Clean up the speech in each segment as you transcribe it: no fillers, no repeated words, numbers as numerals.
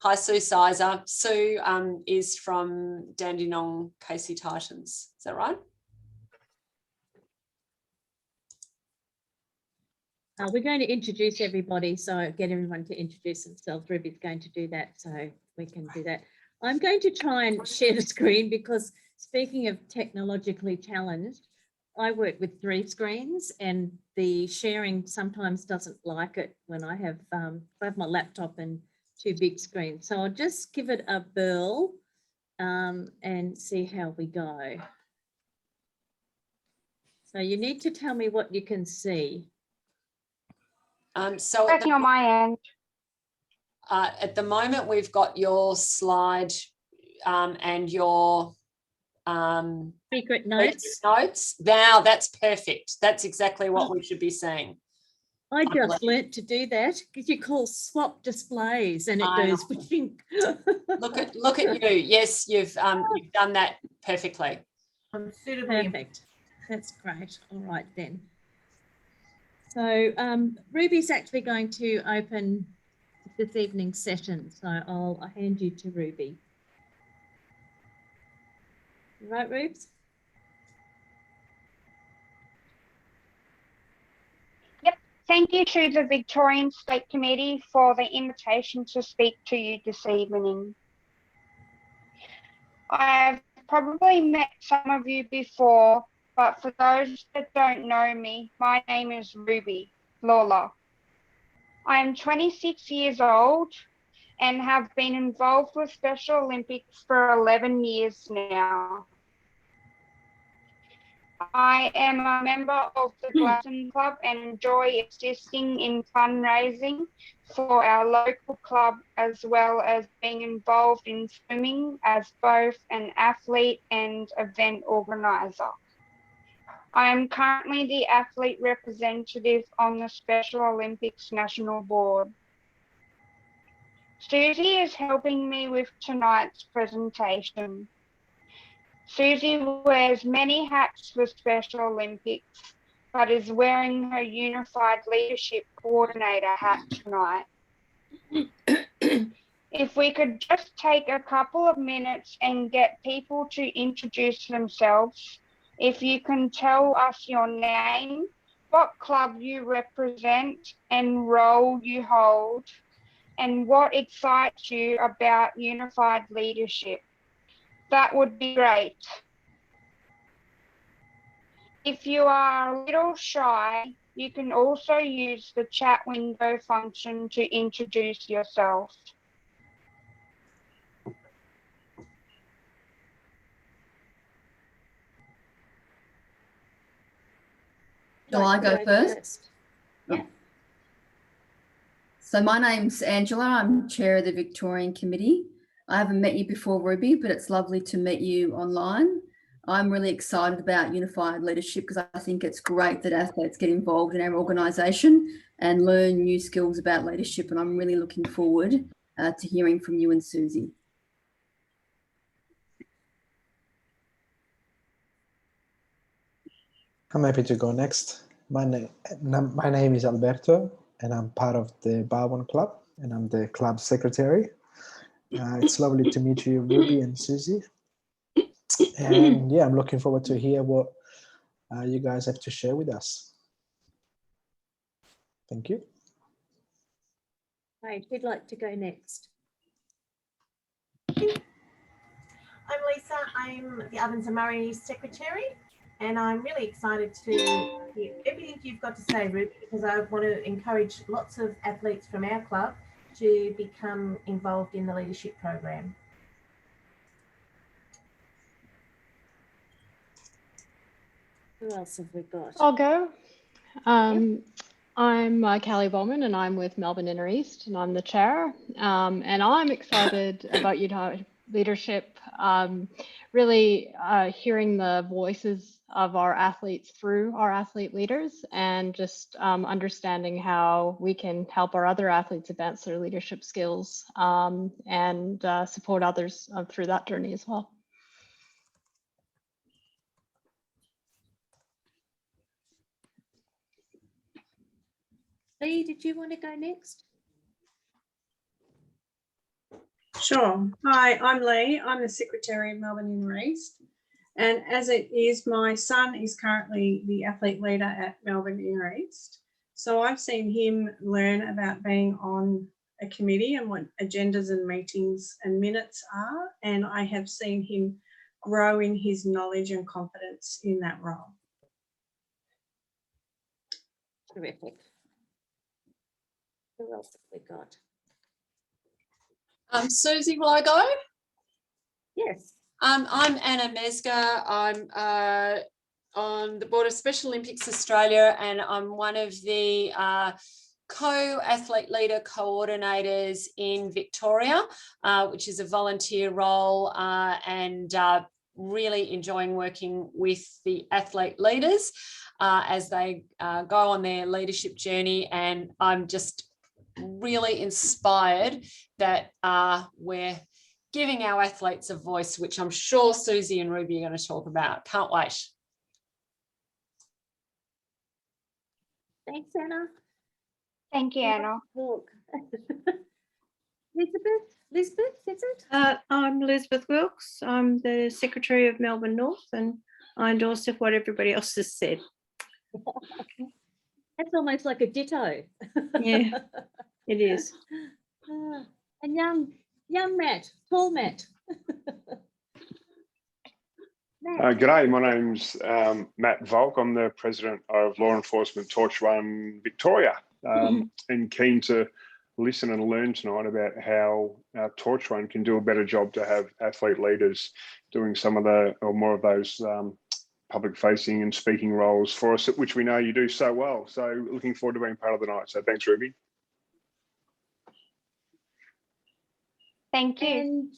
Hi, Sue Sizer. Sue is from Dandenong Casey Titans. Is that right? We're going to introduce everybody, so get everyone to introduce themselves. Ruby's going to do that, so we can do that. I'm going to try and share the screen because, speaking of technologically challenged, I work with 3 screens and the sharing sometimes doesn't like it when I have my laptop and 2 big screens. So I'll just give it a whirl and see how we go. So you need to tell me what you can see. So Working on my end. at the moment, we've got your slide and your Secret notes. Now that's perfect. That's exactly what we should be seeing. I just learnt to do that because you call swap displays and it goes pink. Look at you. Yes, you've done that perfectly. Perfect. That's great. All right then. So Ruby's actually going to open this evening's session. So I'll hand you to Ruby. Right, Rubes? Yep. Thank you to the Victorian State Committee for the invitation to speak to you this evening. I've probably met some of you before, but for those that don't know me, my name is Ruby Lawler. I am 26 years old and have been involved with Special Olympics for 11 years now. I am a member of the Gladstone Club and enjoy assisting in fundraising for our local club, as well as being involved in swimming as both an athlete and event organiser. I am currently the athlete representative on the Special Olympics National Board. Susie is helping me with tonight's presentation. Susie wears many hats for Special Olympics, but is wearing her Unified Leadership Coordinator hat tonight. If we could just take a couple of minutes and get people to introduce themselves. If you can tell us your name, what club you represent and role you hold, and what excites you about Unified Leadership. That would be great. If you are a little shy, you can also use the chat window function to introduce yourself. Shall I go first? Yeah. So my name's Angela. I'm chair of the Victorian Committee. I haven't met you before, Ruby, but it's lovely to meet you online. I'm really excited about Unified Leadership because I think it's great that athletes get involved in our organisation and learn new skills about leadership, and I'm really looking forward to hearing from you and Susie. I'm happy to go next. My name is Alberto, and I'm part of the Barwon Club, and I'm the club secretary. It's lovely to meet you, Ruby and Susie. And yeah, I'm looking forward to hear what you guys have to share with us. Thank you. Right, who'd like to go next? I'm Lisa. I'm the Ovens and Murray secretary, and I'm really excited to hear everything you've got to say, Ruby, because I want to encourage lots of athletes from our club to become involved in the leadership program. Who else have we got? I'll go. I'm Callie Bowman, and I'm with Melbourne Inner East, and I'm the chair. And I'm excited about Unified Leadership, really hearing the voices of our athletes through our athlete leaders, and just understanding how we can help our other athletes advance their leadership skills and support others through that journey as well. Lee, did you want to go next? Sure. Hi, I'm Lee. I'm the Secretary of Melbourne Inner East. And as it is, my son is currently the athlete leader at Melbourne Inner East. So I've seen him learn about being on a committee and what agendas and meetings and minutes are. And I have seen him grow in his knowledge and confidence in that role. Terrific. Who else have we got? Susie, will I go? Yes. I'm Anna Mesger. I'm on the board of Special Olympics Australia, and I'm one of the co-athlete leader coordinators in Victoria, which is a volunteer role, and really enjoying working with the athlete leaders as they go on their leadership journey. And I'm just really inspired that we're giving our athletes a voice, which I'm sure Susie and Ruby are going to talk about. Can't wait. Thanks, Anna. Thank you, Anna. Elizabeth, is it? I'm Elizabeth Wilkes. I'm the Secretary of Melbourne North, and I endorse what everybody else has said. That's almost like a ditto. Yeah, it is. And young Matt, tall Matt. G'day, my name's Matt Volk. I'm the President of Law Enforcement Torch Run Victoria, and keen to listen and learn tonight about how Torch Run can do a better job to have athlete leaders doing some of the, or more of those public facing and speaking roles for us, which we know you do so well. So looking forward to being part of the night. So thanks, Ruby. Thank you.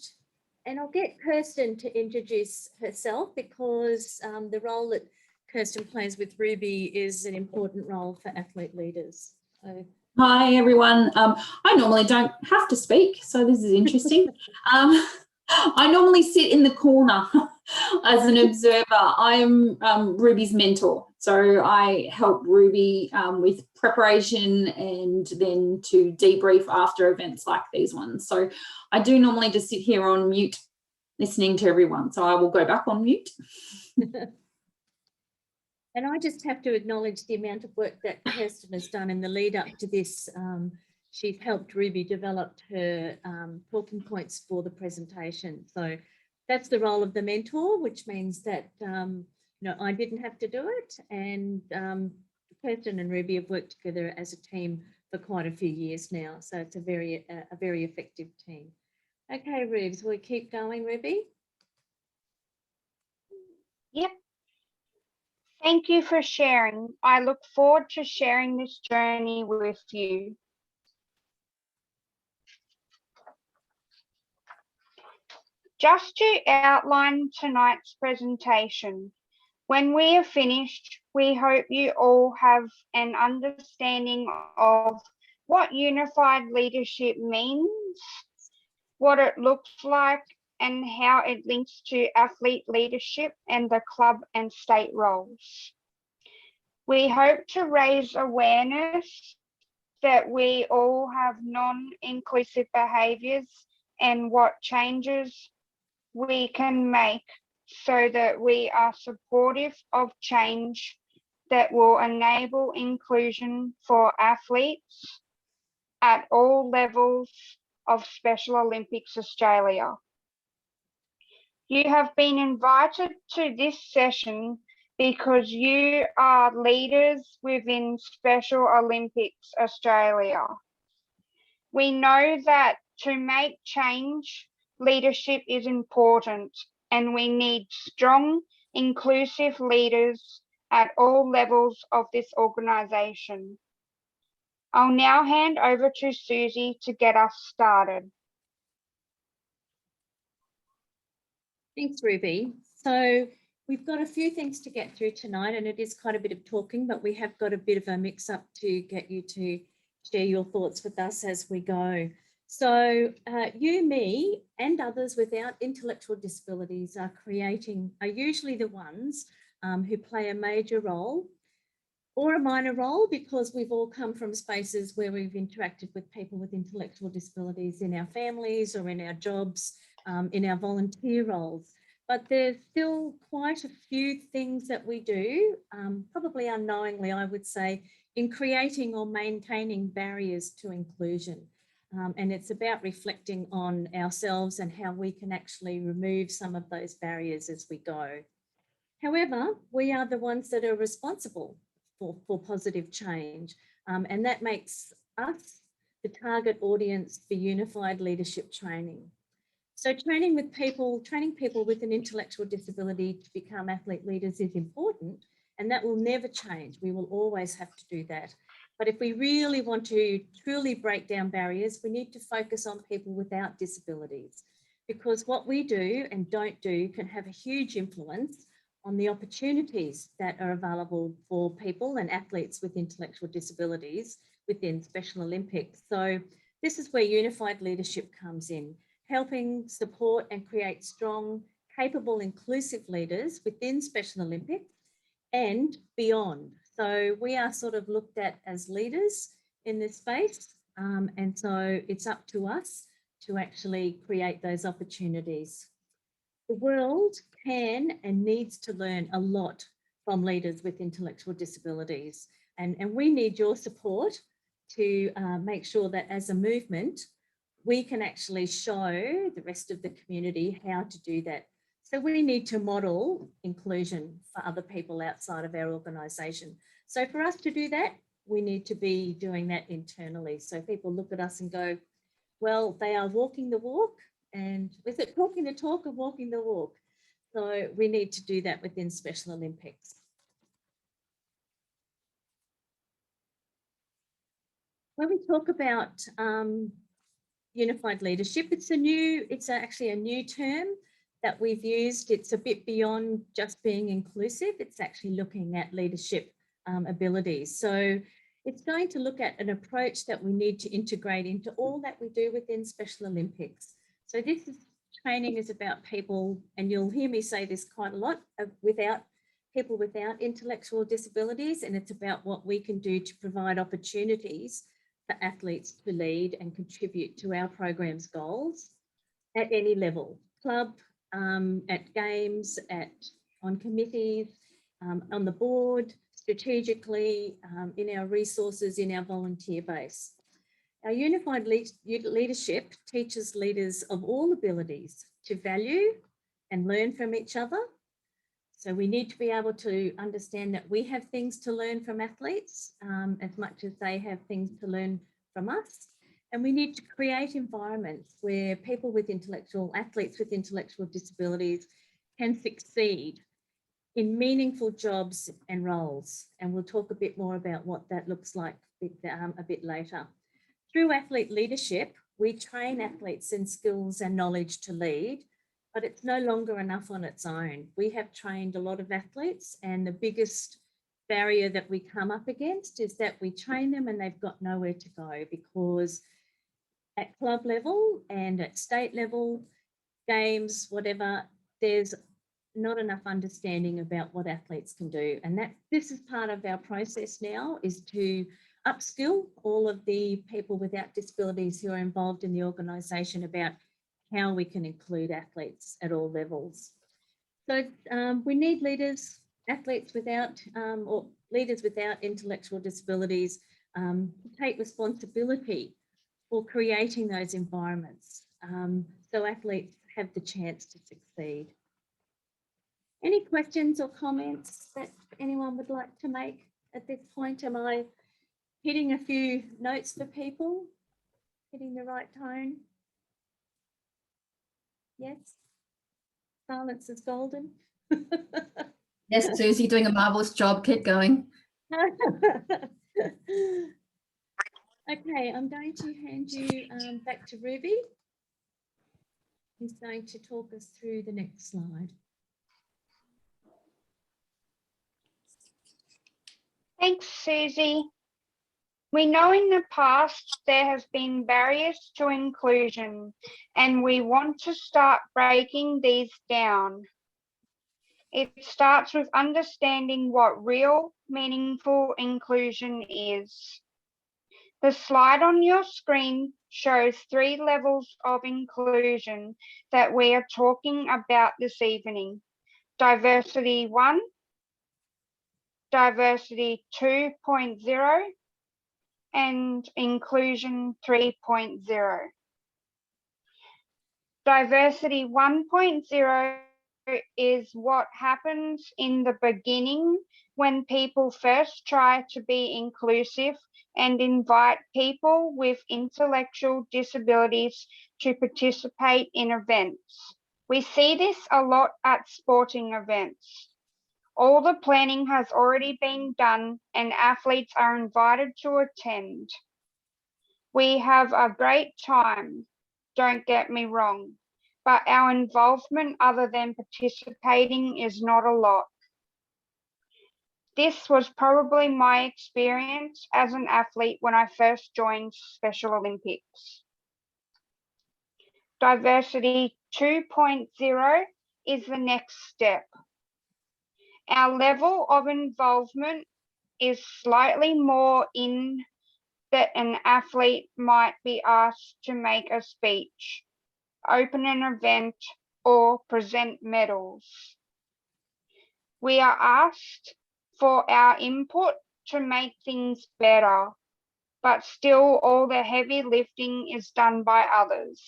And I'll get Kirsten to introduce herself, because the role that Kirsten plays with Ruby is an important role for athlete leaders. So. Hi, everyone. I normally don't have to speak, so this is interesting. I normally sit in the corner as an observer. I am Ruby's mentor, so I help Ruby with preparation and then to debrief after events like these ones. So I do normally just sit here on mute listening to everyone, so I will go back on mute. And I just have to acknowledge the amount of work that Kirsten has done in the lead up to this. She's helped Ruby develop her talking points for the presentation. So that's the role of the mentor, which means that you know, I didn't have to do it, and Kirsten and Ruby have worked together as a team for quite a few years now. So it's a very effective team. Okay, Rubes, we'll keep going, Ruby. Yep. Thank you for sharing. I look forward to sharing this journey with you. Just to outline tonight's presentation, when we are finished, we hope you all have an understanding of what unified leadership means, what it looks like, and how it links to athlete leadership and the club and state roles. We hope to raise awareness that we all have non-inclusive behaviours and what changes we can make so that we are supportive of change that will enable inclusion for athletes at all levels of Special Olympics Australia. You have been invited to this session because you are leaders within Special Olympics Australia. We know that to make change, leadership is important, and we need strong, inclusive leaders at all levels of this organisation. I'll now hand over to Susie to get us started. Thanks, Ruby. So we've got a few things to get through tonight, and it is quite a bit of talking, but we have got a bit of a mix up to get you to share your thoughts with us as we go. So you, me, and others without intellectual disabilities are usually the ones who play a major role or a minor role, because we've all come from spaces where we've interacted with people with intellectual disabilities in our families or in our jobs, in our volunteer roles. But there's still quite a few things that we do, probably unknowingly, I would say, in creating or maintaining barriers to inclusion. And it's about reflecting on ourselves and how we can actually remove some of those barriers as we go. However, we are the ones that are responsible for positive change. And that makes us the target audience for unified leadership training. So training people with an intellectual disability to become athlete leaders is important, and that will never change. We will always have to do that. But if we really want to truly break down barriers, we need to focus on people without disabilities, because what we do and don't do can have a huge influence on the opportunities that are available for people and athletes with intellectual disabilities within Special Olympics. So this is where unified leadership comes in, helping support and create strong, capable, inclusive leaders within Special Olympics and beyond. So we are sort of looked at as leaders in this space. And so it's up to us to actually create those opportunities. The world can and needs to learn a lot from leaders with intellectual disabilities. And we need your support to make sure that as a movement, we can actually show the rest of the community how to do that. So we need to model inclusion for other people outside of our organisation. So for us to do that, we need to be doing that internally. So people look at us and go, well, they are walking the walk. And is it talking the talk or walking the walk? So we need to do that within Special Olympics. When we talk about unified leadership, it's actually a new term that we've used. It's a bit beyond just being inclusive. It's actually looking at leadership abilities. So it's going to look at an approach that we need to integrate into all that we do within Special Olympics. So training is about people, and you'll hear me say this quite a lot, people without intellectual disabilities, and it's about what we can do to provide opportunities for athletes to lead and contribute to our program's goals at any level, club, at games, on committees, on the board, strategically, in our resources, in our volunteer base. Our unified leadership teaches leaders of all abilities to value and learn from each other. So we need to be able to understand that we have things to learn from athletes as much as they have things to learn from us. And we need to create environments where people with athletes with intellectual disabilities can succeed in meaningful jobs and roles. And we'll talk a bit more about what that looks like a bit later. Through athlete leadership, we train athletes in skills and knowledge to lead, but it's no longer enough on its own. We have trained a lot of athletes, and the biggest barrier that we come up against is that we train them and they've got nowhere to go, because at club level and at state level, games, whatever, there's not enough understanding about what athletes can do. And this is part of our process now, is to upskill all of the people without disabilities who are involved in the organisation about how we can include athletes at all levels. So we need leaders, athletes without, or leaders without intellectual disabilities to take responsibility for creating those environments so athletes have the chance to succeed. Any questions or comments that anyone would like to make at this point? Am I hitting a few notes for people? Hitting the right tone? Yes? Silence is golden. Yes, Susie, doing a marvellous job. Keep going. Okay, I'm going to hand you back to Ruby, who's going to talk us through the next slide. Thanks, Susie. We know in the past there have been barriers to inclusion, and we want to start breaking these down. It starts with understanding what real, meaningful inclusion is. The slide on your screen shows 3 levels of inclusion that we are talking about this evening. Diversity 1, Diversity 2.0, and Inclusion 3.0. Diversity 1.0 is what happens in the beginning when people first try to be inclusive and invite people with intellectual disabilities to participate in events. We see this a lot at sporting events. All the planning has already been done and athletes are invited to attend. We have a great time, don't get me wrong, but our involvement other than participating is not a lot. This was probably my experience as an athlete when I first joined Special Olympics. Diversity 2.0 is the next step. Our level of involvement is slightly more in that an athlete might be asked to make a speech, open an event, or present medals. We are asked for our input to make things better, but still all the heavy lifting is done by others.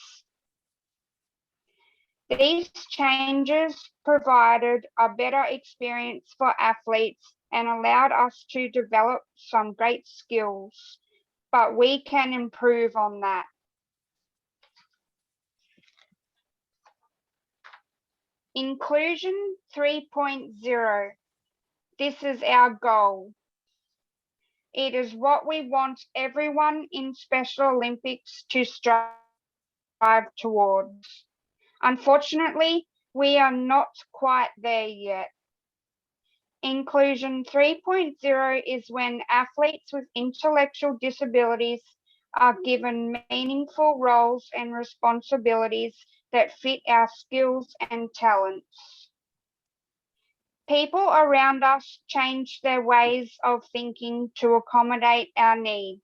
These changes provided a better experience for athletes and allowed us to develop some great skills, but we can improve on that. Inclusion 3.0. This is our goal. It is what we want everyone in Special Olympics to strive towards. Unfortunately, we are not quite there yet. Inclusion 3.0 is when athletes with intellectual disabilities are given meaningful roles and responsibilities that fit our skills and talents. People around us change their ways of thinking to accommodate our needs.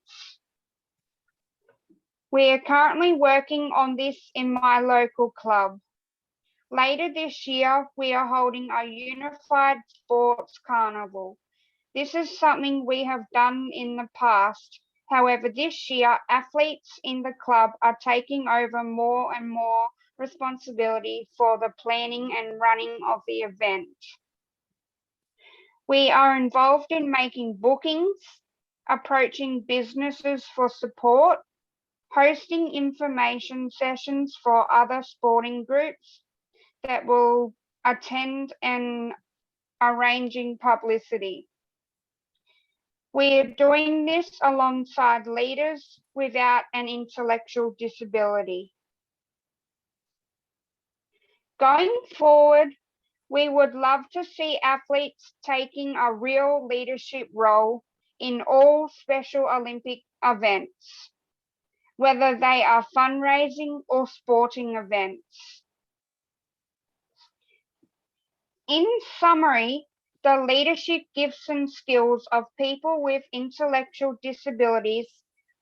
We are currently working on this in my local club. Later this year, we are holding a unified sports carnival. This is something we have done in the past. However, this year, athletes in the club are taking over more and more responsibility for the planning and running of the event. We are involved in making bookings, approaching businesses for support, hosting information sessions for other sporting groups that will attend, and arranging publicity. We are doing this alongside leaders without an intellectual disability. Going forward, we would love to see athletes taking a real leadership role in all Special Olympic events, whether they are fundraising or sporting events. In summary, the leadership gifts and skills of people with intellectual disabilities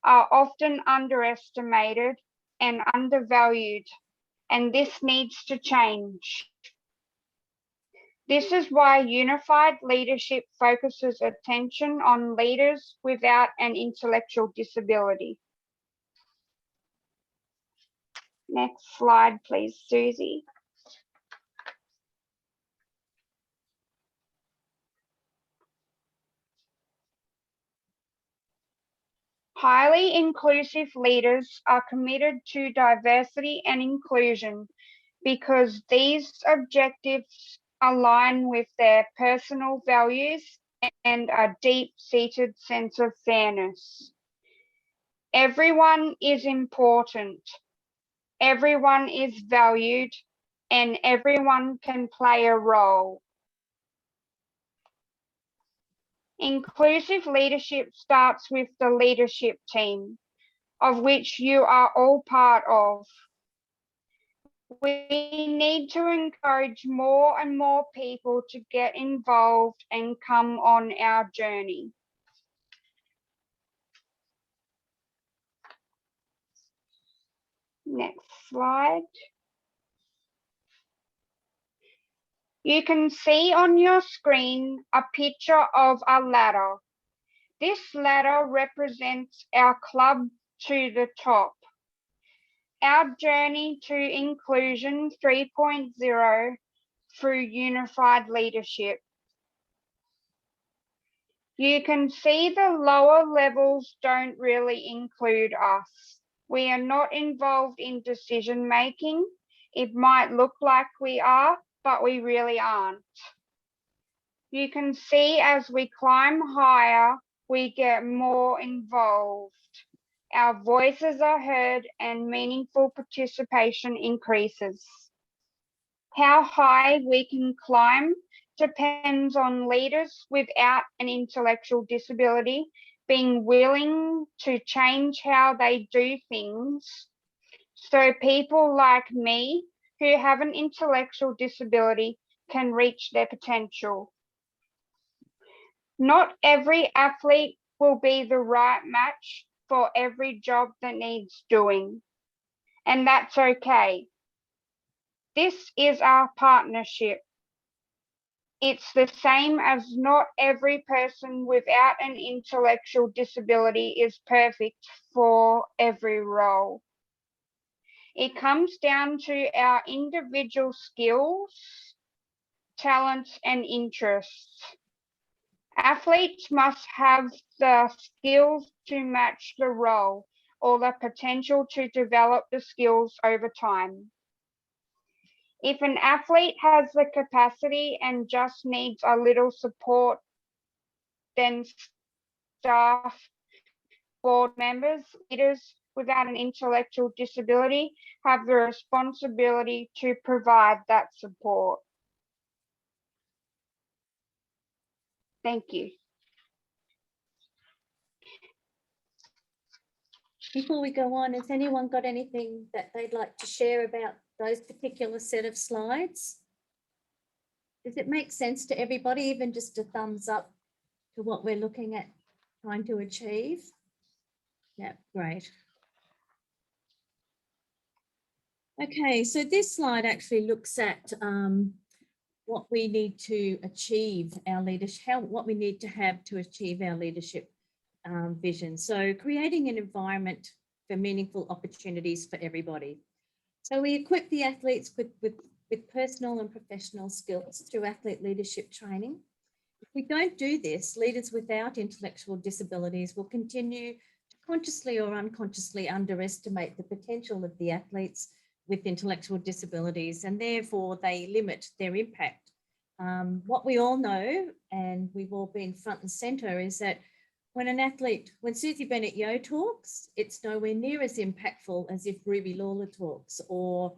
are often underestimated and undervalued, and this needs to change. This is why unified leadership focuses attention on leaders without an intellectual disability. Next slide, please, Susie. Highly inclusive leaders are committed to diversity and inclusion because these objectives align with their personal values and a deep-seated sense of fairness. Everyone is important, everyone is valued, and everyone can play a role. Inclusive leadership starts with the leadership team, of which you are all part of. We need to encourage more and more people to get involved and come on our journey. Next slide. You can see on your screen a picture of a ladder. This ladder represents our club to the top. Our journey to inclusion 3.0 through unified leadership. You can see the lower levels don't really include us. We are not involved in decision making. It might look like we are, but we really aren't. You can see as we climb higher, we get more involved. Our voices are heard and meaningful participation increases. How high we can climb depends on leaders without an intellectual disability being willing to change how they do things. So people like me who have an intellectual disability can reach their potential. Not every athlete will be the right match for every job that needs doing, and that's okay. This is our partnership. It's the same as not every person without an intellectual disability is perfect for every role. It comes down to our individual skills, talents, and interests. Athletes must have the skills to match the role or the potential to develop the skills over time. If an athlete has the capacity and just needs a little support, then staff, board members, leaders without an intellectual disability have the responsibility to provide that support. Thank you. Before we go on, has anyone got anything that they'd like to share about those particular set of slides? Does it make sense to everybody, even just a thumbs up to what we're looking at trying to achieve? Yeah, great. Okay, so this slide actually looks at what we need to achieve our leadership, what we need to have to achieve our leadership vision. So creating an environment for meaningful opportunities for everybody. So we equip the athletes with personal and professional skills through athlete leadership training. If we don't do this, leaders without intellectual disabilities will continue to consciously or unconsciously underestimate the potential of the athletes with intellectual disabilities, and therefore they limit their impact. What we all know, and we've all been front and centre, is that when Susie Bennett-Yeo talks, it's nowhere near as impactful as if Ruby Lawler talks, or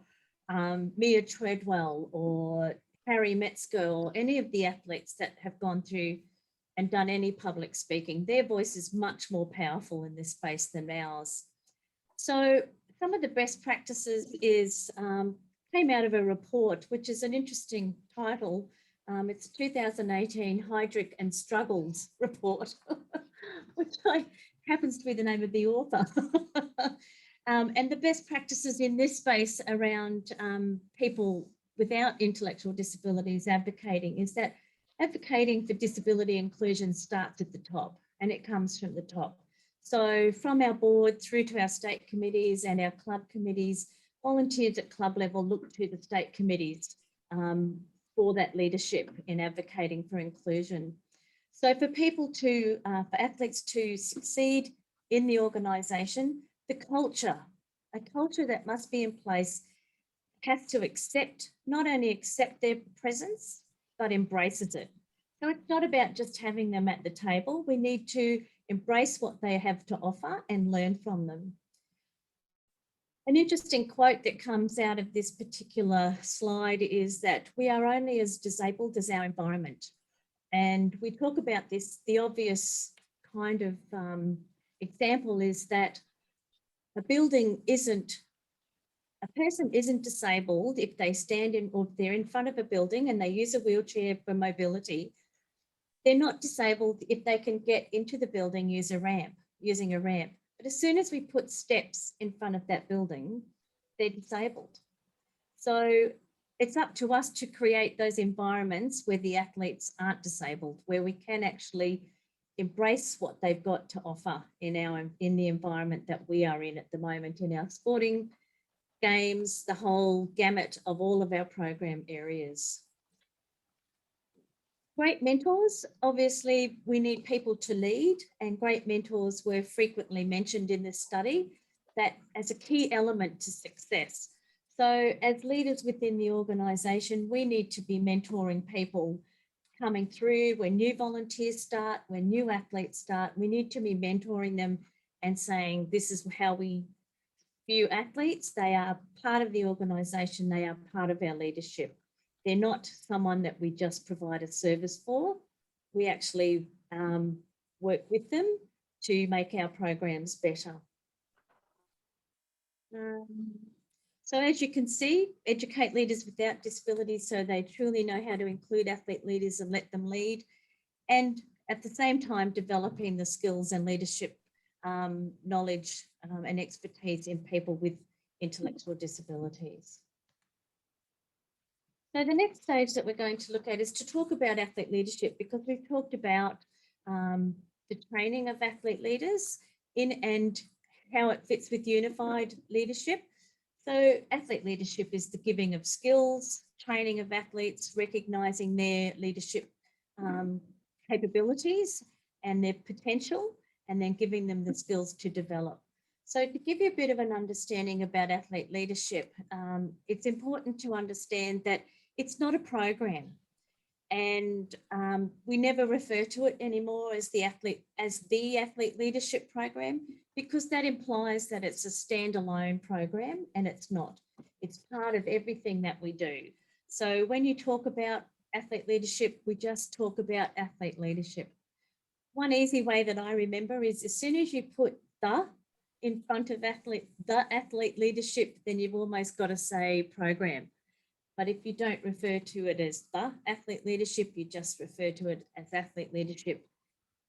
Mia Treadwell, or Harry Metzger, or any of the athletes that have gone through and done any public speaking. Their voice is much more powerful in this space than ours. So some of the best practices came out of a report, which is an interesting title. It's a 2018 Heydrich and Struggles report, which happens to be the name of the author. And the best practices in this space around people without intellectual disabilities advocating is that advocating for disability inclusion starts at the top, and it comes from the top. So from our board through to our state committees and our club committees, volunteers at club level look to the state committees for that leadership in advocating for inclusion. So for people to, for athletes to succeed in the organisation, the culture, a culture that must be in place has to accept, not only accept their presence, but embraces it. So it's not about just having them at the table. We need to embrace what they have to offer and learn from them. An interesting quote that comes out of this particular slide is that we are only as disabled as our environment. And we talk about this, the obvious kind of example is that a building isn't A person isn't disabled if they stand in or they're in front of a building and they use a wheelchair for mobility. They're not disabled if they can get into the building using a ramp. But as soon as we put steps in front of that building, they're disabled. So it's up to us to create those environments where the athletes aren't disabled, where we can actually embrace what they've got to offer in the environment that we are in at the moment in our sporting games, the whole gamut of all of our program areas. Great mentors, obviously we need people to lead, and great mentors were frequently mentioned in this study that as a key element to success. So as leaders within the organisation, we need to be mentoring people coming through when new volunteers start, when new athletes start. We need to be mentoring them and saying, this is how we view athletes. They are part of the organisation. They are part of our leadership. They're not someone that we just provide a service for. We actually work with them to make our programs better. So as you can see, educate leaders without disabilities so they truly know how to include athlete leaders and let them lead. And at the same time, developing the skills and leadership knowledge and expertise in people with intellectual disabilities. So the next stage that we're going to look at is to talk about athlete leadership, because we've talked about the training of athlete leaders and how it fits with unified leadership. So athlete leadership is the giving of skills, training of athletes, recognising their leadership capabilities and their potential, and then giving them the skills to develop. So to give you a bit of an understanding about athlete leadership, it's important to understand that it's not a program, and we never refer to it anymore as the athlete leadership program, because that implies that it's a standalone program, and it's not. It's part of everything that we do. So when you talk about athlete leadership, we just talk about athlete leadership. One easy way that I remember is as soon as you put the in front of the athlete leadership, then you've almost got to say program. But if you don't refer to it as the athlete leadership, you just refer to it as athlete leadership,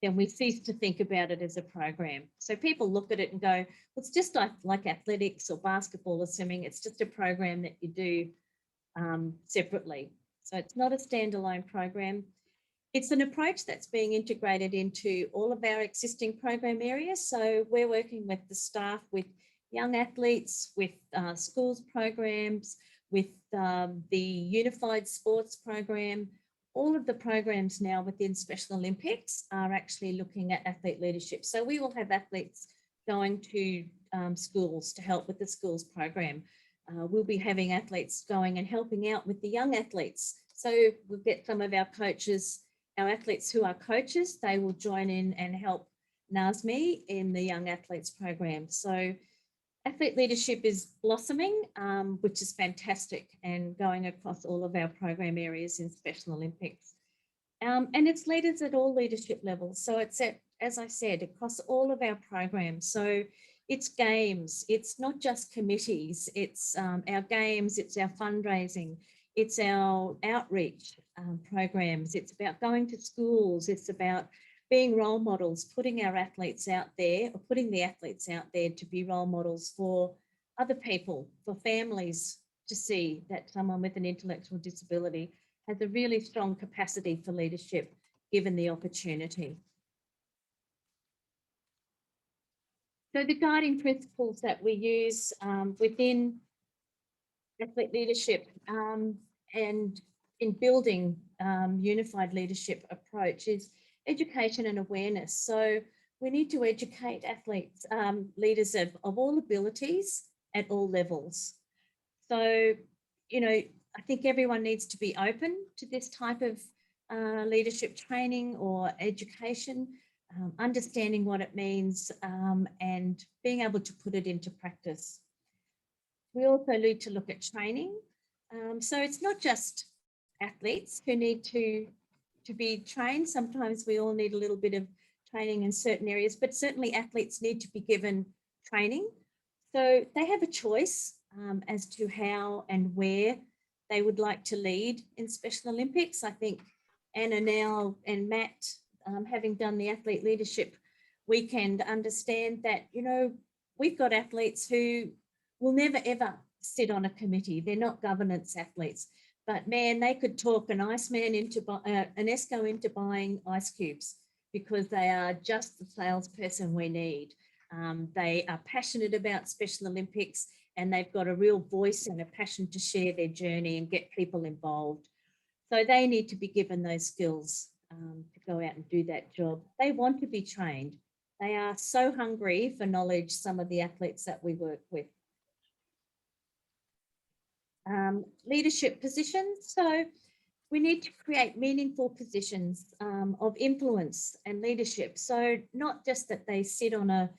then we cease to think about it as a program. So people look at it and go, well, it's just like athletics or basketball or swimming. It's just a program that you do separately. So it's not a standalone program. It's an approach that's being integrated into all of our existing program areas. So we're working with the staff, with young athletes, with schools programs, with the unified sports program. All of the programs now within Special Olympics are actually looking at athlete leadership. So we will have athletes going to schools to help with the schools program. We'll be having athletes going and helping out with the young athletes. So we'll get some of our coaches, our athletes who are coaches, they will join in and help NASME in the young athletes program. So athlete leadership is blossoming, which is fantastic, and going across all of our program areas in Special Olympics. And it's leaders at all leadership levels. So it's at, as I said, across all of our programs. So it's games, it's not just committees, it's our games, it's our fundraising, it's our outreach programs, it's about going to schools, it's about being role models, putting our athletes out there, or putting the athletes out there to be role models for other people, for families, to see that someone with an intellectual disability has a really strong capacity for leadership given the opportunity. So the guiding principles that we use within athlete leadership and in building unified leadership approach is education and awareness. So we need to educate athletes, leaders of all abilities at all levels. So, you know, I think everyone needs to be open to this type of leadership training or education, understanding what it means and being able to put it into practice. We also need to look at training. So it's not just athletes who need to be trained. Sometimes we all need a little bit of training in certain areas, but certainly athletes need to be given training. So they have a choice. as to how and where they would like to lead in Special Olympics. I think Anna now and Matt, having done the athlete leadership weekend, understand that, you know, we've got athletes who will never ever sit on a committee. They're not governance athletes, but man, they could talk an Iceman into an ESCO into buying ice cubes, because they are just the salesperson we need. They are passionate about Special Olympics, and they've got a real voice and a passion to share their journey and get people involved. So they need to be given those skills to go out and do that job. They want to be trained. They are so hungry for knowledge, some of the athletes that we work with. Leadership positions. So we need to create meaningful positions of influence and leadership. So not just that they sit on a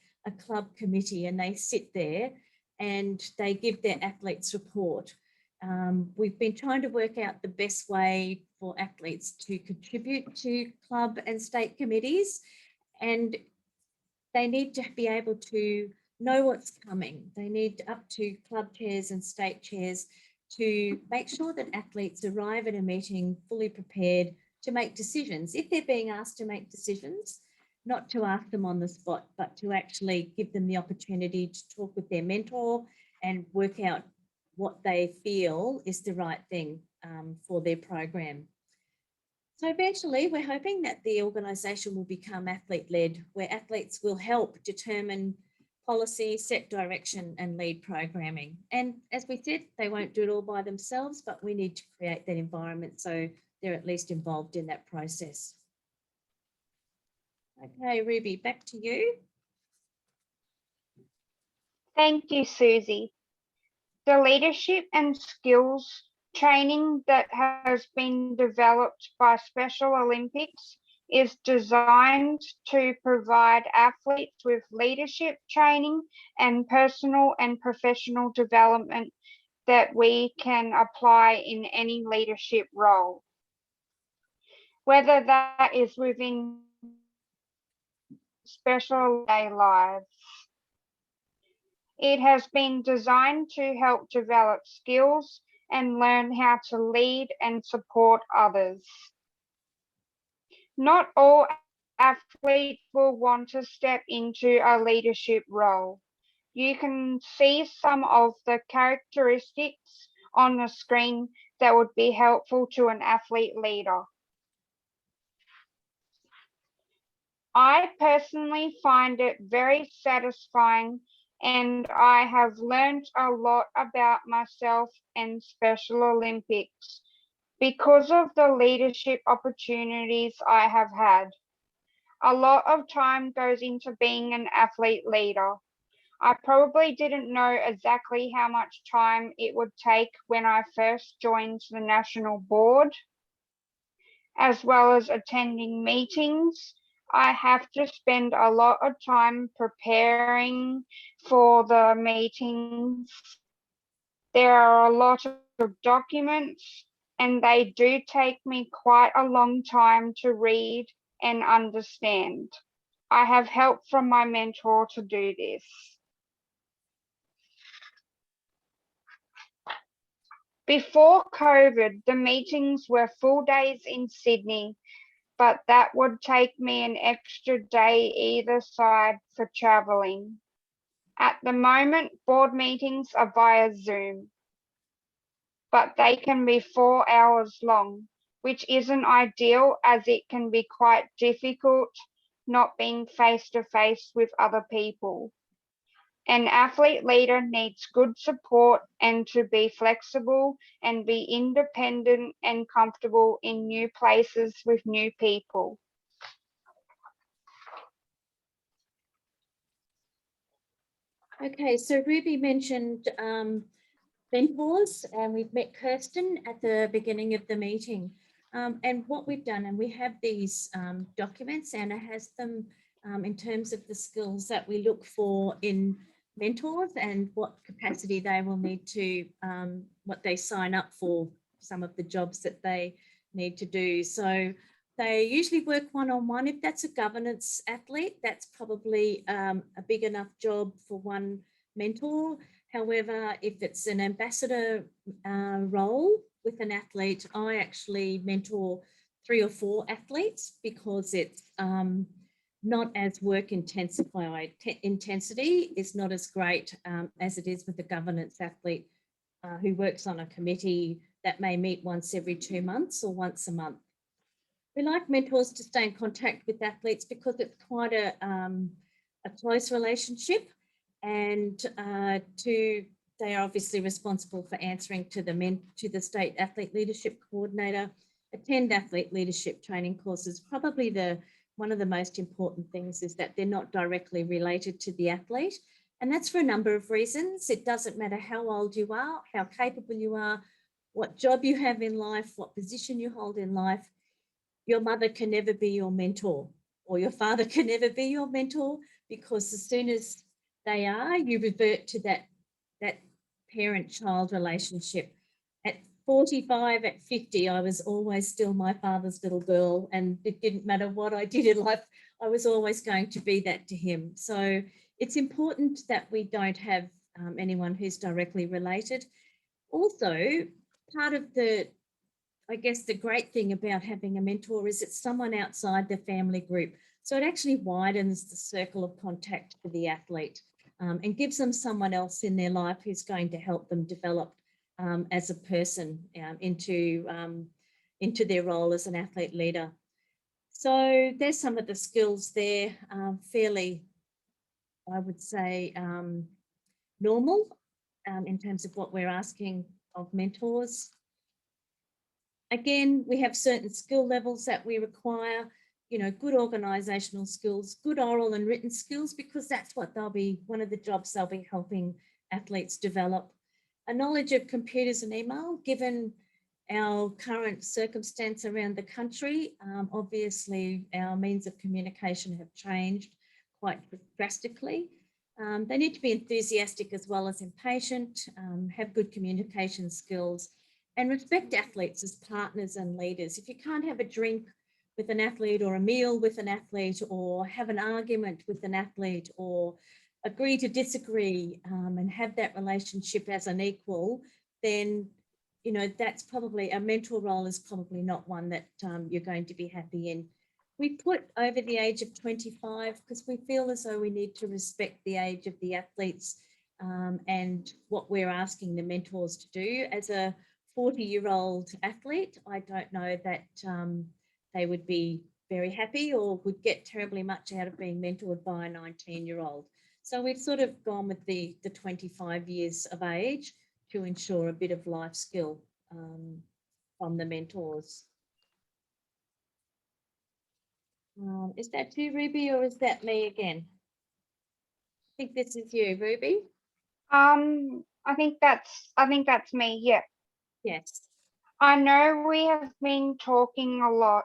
club committee and they sit there and they give their athletes report. We've been trying to work out the best way for athletes to contribute to club and state committees, and they need to be able to know what's coming. They need up to club chairs and state chairs to make sure that athletes arrive at a meeting fully prepared to make decisions. If they're being asked to make decisions, not to ask them on the spot, but to actually give them the opportunity to talk with their mentor and work out what they feel is the right thing for their program. So eventually we're hoping that the organisation will become athlete-led, where athletes will help determine policy, set direction and lead programming. And as we said, they won't do it all by themselves, but we need to create that environment so they're at least involved in that process. Okay, Ruby, back to you. Thank you, Susie. The leadership and skills training that has been developed by Special Olympics is designed to provide athletes with leadership training and personal and professional development that we can apply in any leadership role, whether that is within special day lives. It has been designed to help develop skills and learn how to lead and support others. Not all athletes will want to step into a leadership role. You can see some of the characteristics on the screen that would be helpful to an athlete leader. I personally find it very satisfying, and I have learned a lot about myself and Special Olympics because of the leadership opportunities I have had. A lot of time goes into being an athlete leader. I probably didn't know exactly how much time it would take when I first joined the national board, as well as attending meetings. I have to spend a lot of time preparing for the meetings. There are a lot of documents, and they do take me quite a long time to read and understand. I have help from my mentor to do this. Before COVID, the meetings were full days in Sydney, but that would take me an extra day either side for travelling. At the moment, board meetings are via Zoom, but they can be 4 hours long, which isn't ideal as it can be quite difficult not being face-to-face with other people. An athlete leader needs good support and to be flexible and be independent and comfortable in new places with new people. Okay, so Ruby mentioned mentors, and we've met Kirsten at the beginning of the meeting. And what we've done, and we have these documents, Anna has them in terms of the skills that we look for in mentors and what capacity they will need to, what they sign up for, some of the jobs that they need to do. So they usually work one-on-one. If that's a governance athlete, that's probably a big enough job for one mentor. However, if it's an ambassador role with an athlete, I actually mentor 3 or 4 athletes because it's not as work intensity is not as great as it is with the governance athlete who works on a committee that may meet once every 2 months or once a month. We like mentors to stay in contact with athletes because it's quite a close relationship, and they are obviously responsible for answering to the State Athlete Leadership Coordinator, attend athlete leadership training courses. Probably one of the most important things is that they're not directly related to the athlete. And that's for a number of reasons. It doesn't matter how old you are, how capable you are, what job you have in life, what position you hold in life. Your mother can never be your mentor, or your father can never be your mentor, because as soon as they are, you revert to that parent-child relationship. At 45, at 50, I was always still my father's little girl, and it didn't matter what I did in life, I was always going to be that to him. So it's important that we don't have anyone who's directly related. Also, part of I guess the great thing about having a mentor is it's someone outside the family group. So it actually widens the circle of contact for the athlete and gives them someone else in their life who's going to help them develop as a person into their role as an athlete leader. So there's some of the skills there, fairly, I would say, normal in terms of what we're asking of mentors. Again, we have certain skill levels that we require, good organisational skills, good oral and written skills, because that's what one of the jobs they'll be helping athletes develop. A knowledge of computers and email, given our current circumstance around the country. Obviously, our means of communication have changed quite drastically. They need to be enthusiastic as well as impatient, have good communication skills, and respect athletes as partners and leaders. If you can't have a drink with an athlete or a meal with an athlete or have an argument with an athlete or agree to disagree and have that relationship as an equal, then, that's probably, a mentor role is probably not one that you're going to be happy in. We put over the age of 25 because we feel as though we need to respect the age of the athletes and what we're asking the mentors to do. As a 40-year-old athlete, I don't know that they would be very happy or would get terribly much out of being mentored by a 19-year-old. So we've sort of gone with the 25 years of age to ensure a bit of life skill from the mentors. Is that you, Ruby, or is that me again? I think this is you, Ruby. I think that's me. Yeah. Yes. I know we have been talking a lot.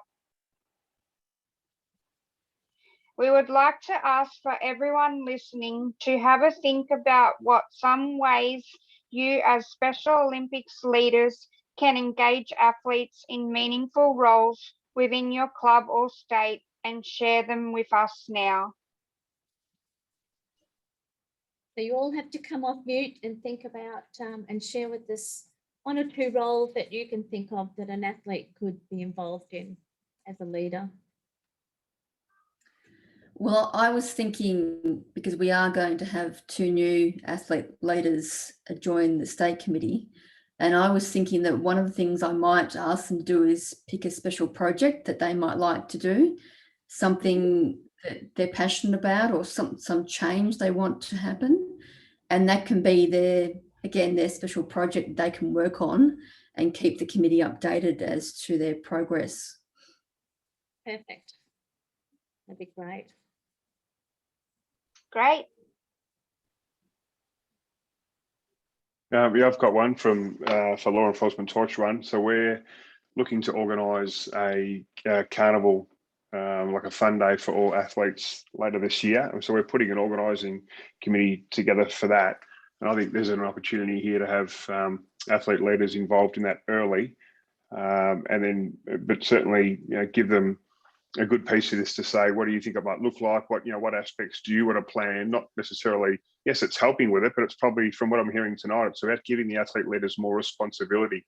We would like to ask for everyone listening to have a think about what some ways you as Special Olympics leaders can engage athletes in meaningful roles within your club or state, and share them with us now. So you all have to come off mute and think about and share with us 1 or 2 roles that you can think of that an athlete could be involved in as a leader. Well, I was thinking, because we are going to have 2 new athlete leaders join the state committee, and I was thinking that one of the things I might ask them to do is pick a special project that they might like to do, something that they're passionate about, or some change they want to happen, and that can be their special project they can work on and keep the committee updated as to their progress. Perfect. That'd be great. Great. Yeah, I've got one from for Law Enforcement Torch Run. So we're looking to organise a carnival, like a fun day for all athletes later this year. So we're putting an organising committee together for that. And I think there's an opportunity here to have athlete leaders involved in that early, and then, but certainly, give them a good piece of this to say, what do you think it might look like? What aspects do you want to plan? Not necessarily, yes, it's helping with it, but it's probably, from what I'm hearing tonight, it's about giving the athlete leaders more responsibility.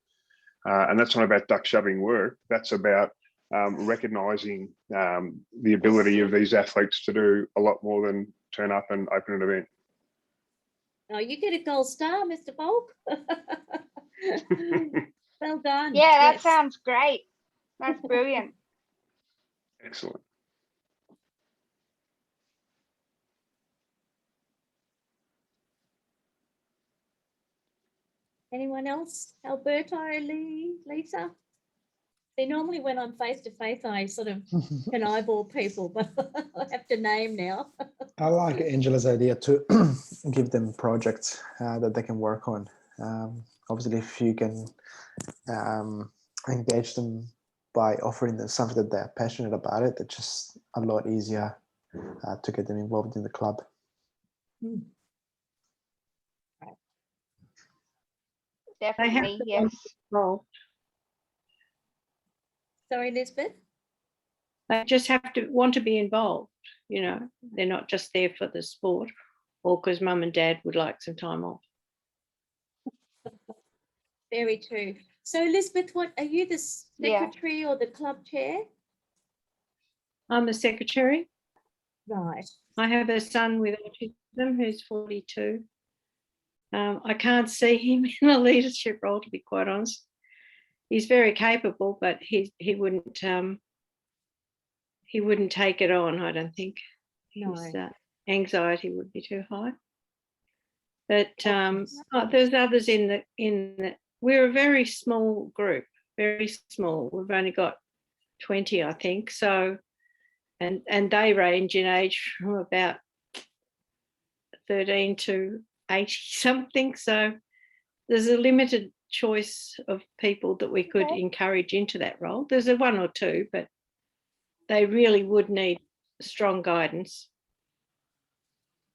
And that's not about duck shoving work. That's about recognising the ability of these athletes to do a lot more than turn up and open an event. Oh, you get a gold star, Mr. Volk. Well done. Yeah, that Yes. sounds great. That's brilliant. Excellent. Anyone else? Alberto, Lee, Lisa? See, normally when I'm face to face, I sort of can eyeball people, but I have to name now. I like Angela's idea to give them projects that they can work on. Obviously, if you can engage them by offering them something that they're passionate about, it's just a lot easier to get them involved in the club. Definitely, yes. Sorry, Elizabeth? They just have to want to be involved, you know. They're not just there for the sport or because mum and dad would like some time off. Very true. So, Elizabeth, what are you, the secretary or the club chair? I'm the secretary. Right. I have a son with autism who's 42. I can't see him in a leadership role, to be quite honest. He's very capable, but he wouldn't take it on, I don't think. No. His anxiety would be too high. But there's others in the. We're a very small group, very small. We've only got 20, I think. So, and they range in age from about 13 to 80 something. So there's a limited choice of people that we could encourage into that role. There's a one or two, but they really would need strong guidance.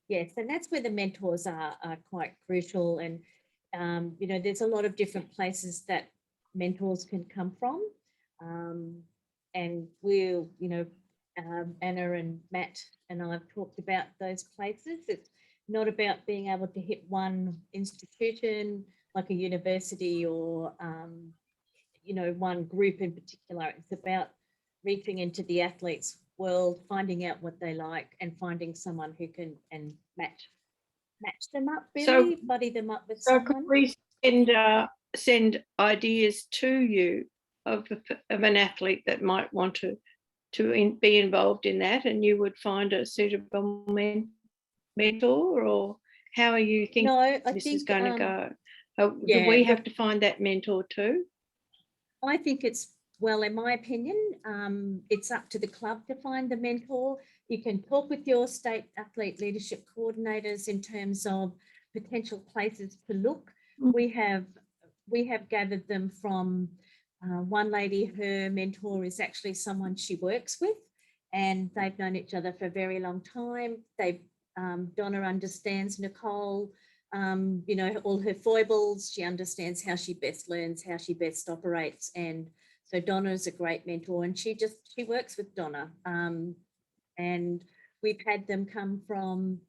Yes, and that's where the mentors are quite crucial. And, you know, there's a lot of different places that mentors can come from. And we'll, you know, Anna and Matt and I have talked about those places. It's not about being able to hit one institution like a university or, you know, one group in particular. It's about reaching into the athlete's world, finding out what they like and finding someone who can and match them up, really, buddy them up with someone. So could we send ideas to you of an athlete that might want to be involved in that, and you would find a suitable mentor, or how are you thinking this is going to go? Do we have to find that mentor too? I think it's, well, in my opinion, it's up to the club to find the mentor. You can talk with your state athlete leadership coordinators in terms of potential places to look. We have gathered them from one lady. Her mentor is actually someone she works with, and they've known each other for a very long time. Donna understands Nicole, you know, all her foibles. She understands how she best learns, how she best operates. And so Donna is a great mentor, and she works with Donna. And we've had them come from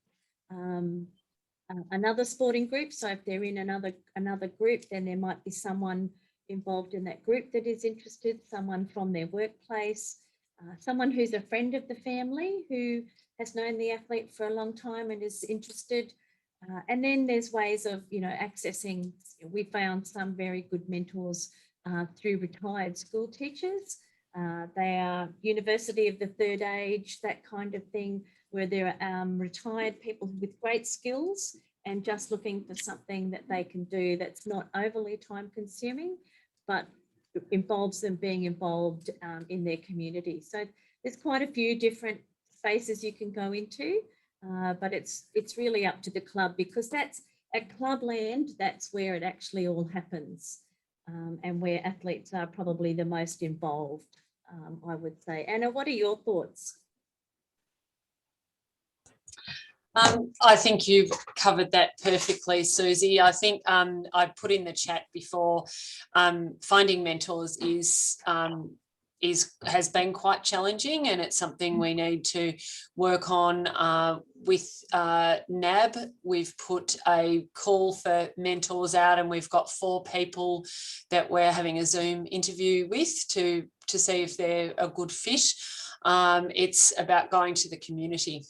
another sporting group. So if they're in another group, then there might be someone involved in that group that is interested, someone from their workplace, someone who's a friend of the family who has known the athlete for a long time and is interested. And then there's ways of, you know, accessing. We found some very good mentors through retired school teachers. They are university of the third age, that kind of thing, where there are retired people with great skills and just looking for something that they can do that's not overly time consuming, but involves them being involved in their community. So there's quite a few different spaces you can go into, but it's really up to the club, because that's at clubland, that's where it actually all happens, and where athletes are probably the most involved, I would say. Anna, what are your thoughts? I think you've covered that perfectly, Susie. I think I put in the chat before, finding mentors is has been quite challenging, and it's something we need to work on with NAB. We've put a call for mentors out, and we've got 4 people that we're having a Zoom interview with to see if they're a good fit. It's about going to the community.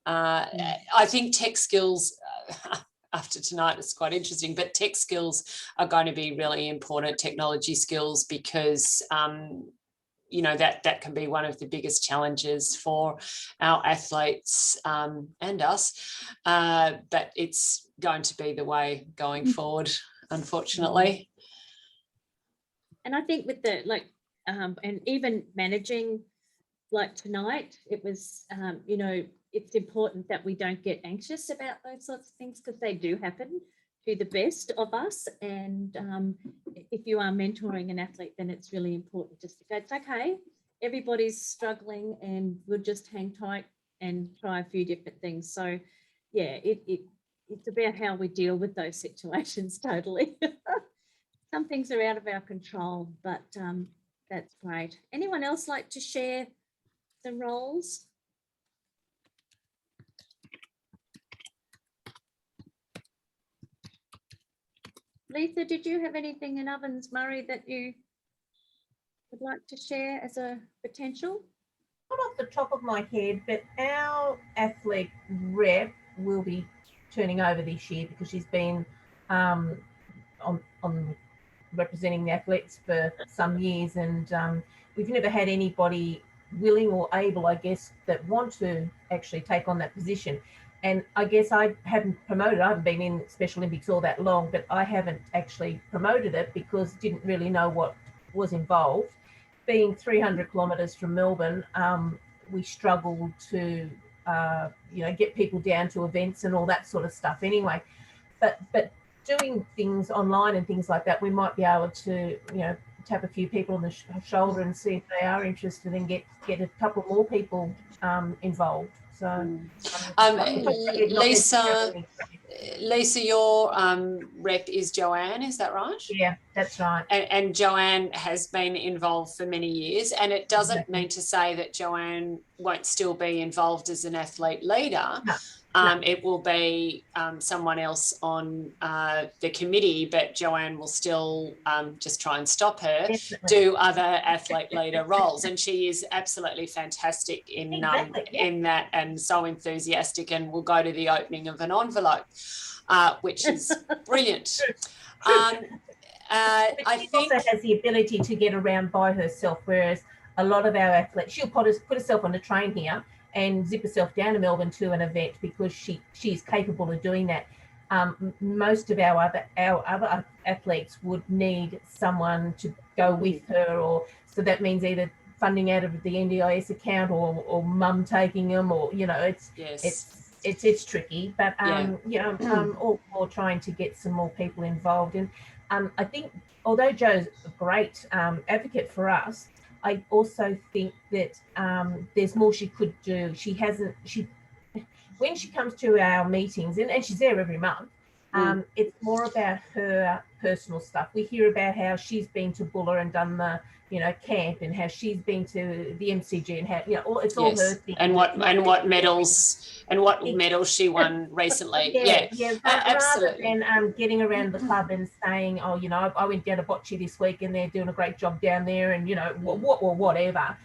I think tech skills, after tonight, it's quite interesting, but tech skills are going to be really important, technology skills, because you know, that can be one of the biggest challenges for our athletes and us, but it's going to be the way going forward, unfortunately. And I think with the and even managing like tonight, it was you know, it's important that we don't get anxious about those sorts of things, because they do happen to the best of us. And if you are mentoring an athlete, then it's really important just to go, it's okay, everybody's struggling, and we'll just hang tight and try a few different things. So yeah, it's about how we deal with those situations. Totally. Some things are out of our control, but that's great. Anyone else like to share some roles? Lisa, did you have anything in Ovens Murray that you would like to share as a potential? Not off the top of my head, but our athlete rep will be turning over this year, because she's been on representing the athletes for some years, and we've never had anybody willing or able, I guess, that want to actually take on that position. And I guess I haven't promoted, I haven't been in Special Olympics all that long, but I haven't actually promoted it because didn't really know what was involved. Being 300 kilometres from Melbourne, we struggled to, you know, get people down to events and all that sort of stuff anyway. But doing things online and things like that, we might be able to, you know, tap a few people on the shoulder and see if they are interested, and get a couple more people involved. So Lisa, your rep is Joanne, is that right? Yeah, that's right. And Joanne has been involved for many years, and it doesn't mean to say that Joanne won't still be involved as an athlete leader. No. It will be someone else on the committee, but Joanne will still just try and stop her, do other athlete leader roles. And she is absolutely fantastic in that, and so enthusiastic, and will go to the opening of an envelope, which is brilliant. I think also has the ability to get around by herself, whereas a lot of our athletes, she'll put herself on the train here and zip herself down to Melbourne to an event, because she's capable of doing that. Most of our other athletes would need someone to go with her, or so that means either funding out of the NDIS account, or mum taking them, or, you know, it's tricky. But you know, I'm all for trying to get some more people involved. And I think, although Jo's a great advocate for us, I also think that there's more she could do. When she comes to our meetings, and she's there every month, it's more about her personal stuff. We hear about how she's been to Buller and done the, you know, camp, and how she's been to the MCG, and how, you know, it's all her thing. And what medals she won recently. Absolutely. Rather than getting around the club and saying, oh, you know, I went down to Bocce this week and they're doing a great job down there, and, you know, whatever.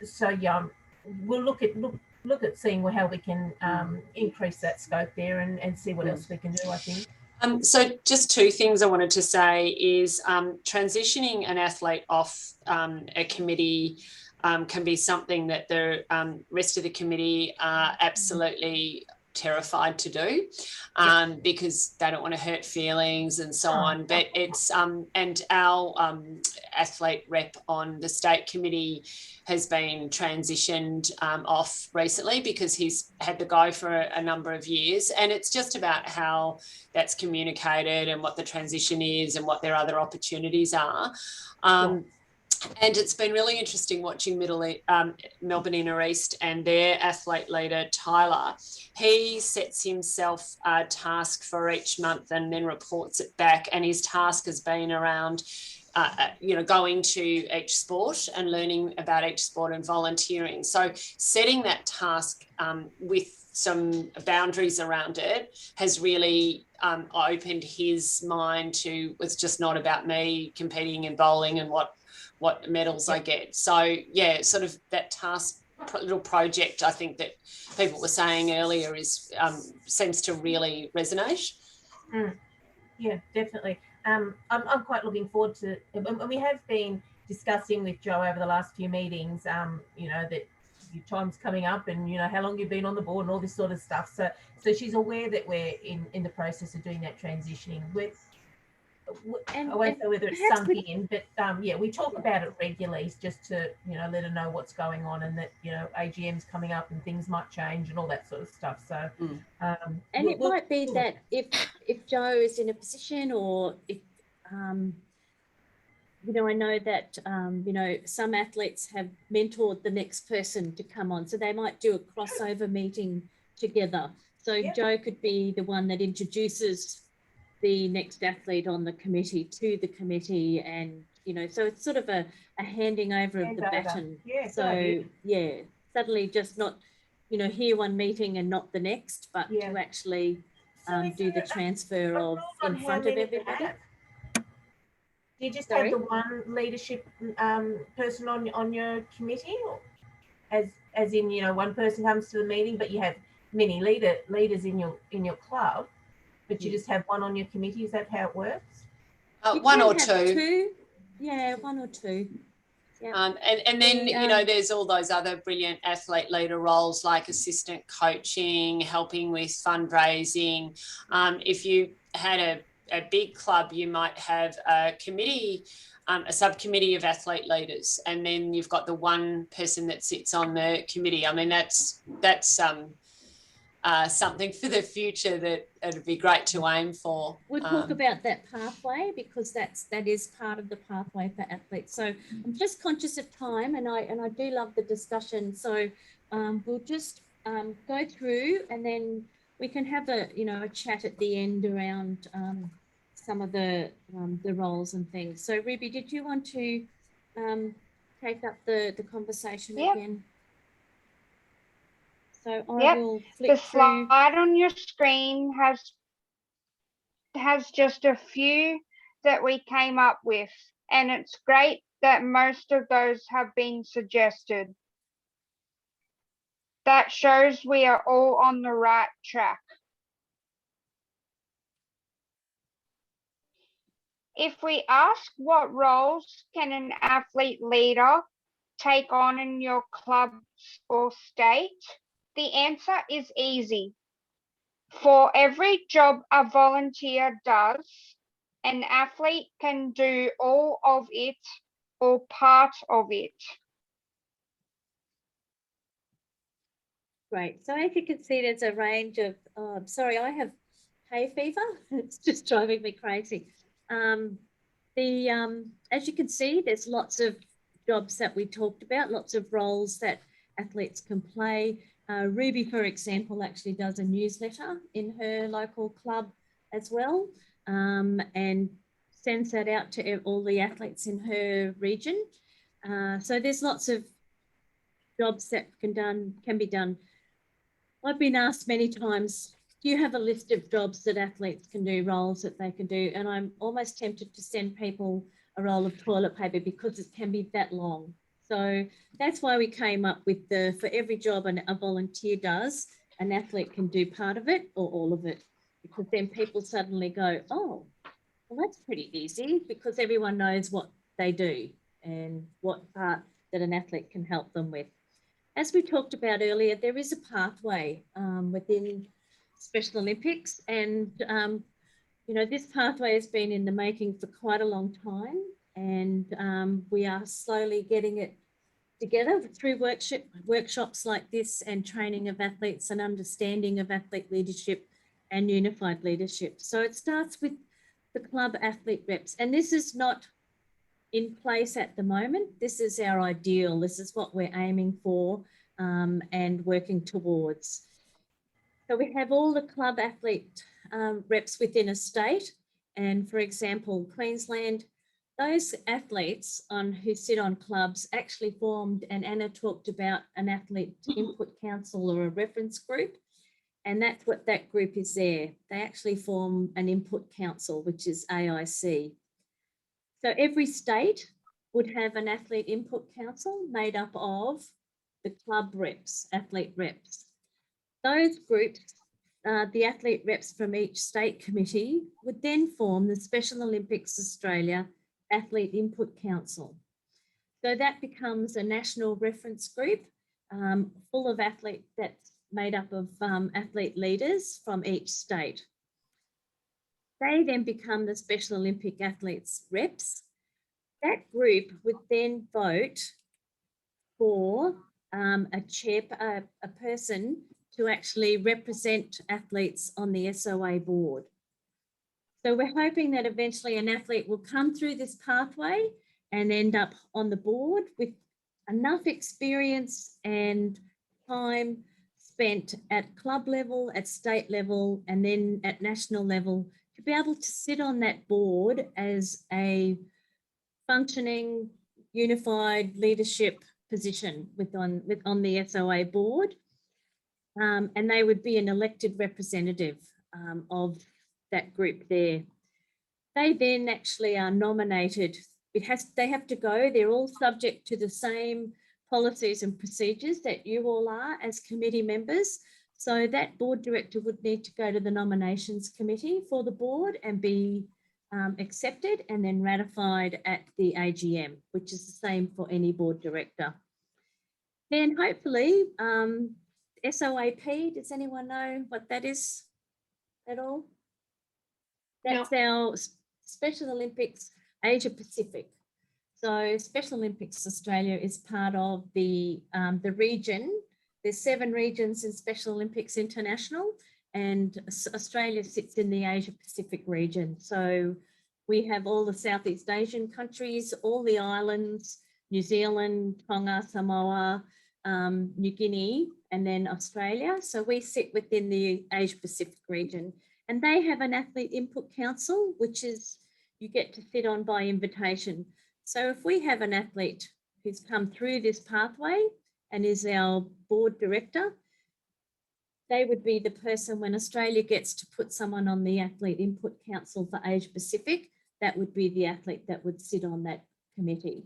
So yeah, we'll look at seeing how we can increase that scope there, and see what else we can do, I think. So just 2 things I wanted to say is transitioning an athlete off a committee can be something that the rest of the committee are absolutely terrified to do, because they don't want to hurt feelings and so on. But it's and our athlete rep on the state committee has been transitioned off recently, because he's had to go for a number of years, and it's just about how that's communicated and what the transition is and what their other opportunities are. And it's been really interesting watching Melbourne Inner East and their athlete leader, Tyler. He sets himself a task for each month and then reports it back. And his task has been around, going to each sport and learning about each sport and volunteering. So setting that task with some boundaries around it has really opened his mind to, it's just not about me competing in bowling and what medals I get. So yeah, sort of that task little project, I think that people were saying earlier is seems to really resonate. Yeah, definitely. I'm quite looking forward to, and we have been discussing with Jo over the last few meetings, that your time's coming up and how long you've been on the board and all this sort of stuff. So she's aware that we're in the process of doing that transitioning. I won't say whether it's sunk in, but yeah, we talk about it regularly just to let her know what's going on and that AGM's coming up and things might change and all that sort of stuff. So and it might be that if Jo is in a position, or if I know that some athletes have mentored the next person to come on, so they might do a crossover meeting together. So Jo could be the one that introduces the next athlete on the committee to the committee, and so it's sort of a handing over of the baton. So yeah, suddenly just not here one meeting and not the next, but to actually do the transfer of in front of everybody. Do you just have the one leadership person on your committee, or as in one person comes to the meeting, but you have many leaders in your club, but you just have one on your committee? Is that how it works? One or two. Yeah, one or two. Yeah. And then there's all those other brilliant athlete leader roles like assistant coaching, helping with fundraising. If you had a big club, you might have a committee, a subcommittee of athlete leaders, and then you've got the one person that sits on the committee. I mean, that's something for the future that it'd be great to aim for. We'll talk about that pathway, because that is part of the pathway for athletes. So I'm just conscious of time, and I do love the discussion. So we'll just go through, and then we can have a chat at the end around some of the roles and things. So Ruby, did you want to take up the conversation again? So I will flip the slide on your screen has just a few that we came up with, and it's great that most of those have been suggested. That shows we are all on the right track. If we ask what roles can an athlete leader take on in your club or state, the answer is easy. For every job a volunteer does, an athlete can do all of it or part of it. Great. So as you can see, there's a range of, sorry, I have hay fever. It's just driving me crazy. As you can see, there's lots of jobs that we talked about, lots of roles that athletes can play. Ruby, for example, actually does a newsletter in her local club as well, and sends that out to all the athletes in her region. So there's lots of jobs that can be done. I've been asked many times, do you have a list of jobs that athletes can do, roles that they can do? And I'm almost tempted to send people a roll of toilet paper, because it can be that long. So that's why we came up with for every job a volunteer does, an athlete can do part of it or all of it, because then people suddenly go, oh, well, that's pretty easy, because everyone knows what they do and what part that an athlete can help them with. As we talked about earlier, there is a pathway within Special Olympics, and this pathway has been in the making for quite a long time, and we are slowly getting it together through workshops like this, and training of athletes and understanding of athlete leadership and unified leadership. So it starts with the club athlete reps, and this is not in place at the moment. This is our ideal. This is what we're aiming for and working towards. So we have all the club athlete reps within a state. And for example, Queensland, those athletes who sit on clubs actually formed, and Anna talked about an athlete input council or a reference group. And that's what that group is there. They actually form an input council, which is AIC. So every state would have an athlete input council made up of the club reps, athlete reps. Those groups, the athlete reps from each state committee would then form the Special Olympics Australia Athlete Input Council. So that becomes a national reference group full of athletes that's made up of athlete leaders from each state. They then become the Special Olympic Athletes reps. That group would then vote for a person to actually represent athletes on the SOA board. So we're hoping that eventually an athlete will come through this pathway and end up on the board with enough experience and time spent at club level, at state level, and then at national level to be able to sit on that board as a functioning, unified leadership position on the SOA board. And they would be an elected representative of that group there. They then actually are nominated. They have to go, they're all subject to the same policies and procedures that you all are as committee members. So that board director would need to go to the nominations committee for the board and be accepted and then ratified at the AGM, which is the same for any board director. Then hopefully, SOAP, does anyone know what that is at all? That's our Special Olympics Asia Pacific. So Special Olympics Australia is part of the region. There's 7 regions in Special Olympics International, and Australia sits in the Asia Pacific region. So we have all the Southeast Asian countries, all the islands, New Zealand, Tonga, Samoa, New Guinea, and then Australia. So we sit within the Asia Pacific region, and they have an athlete input council, which is you get to sit on by invitation. So if we have an athlete who's come through this pathway and is our board director, they would be the person when Australia gets to put someone on the athlete input council for Asia Pacific, that would be the athlete that would sit on that committee.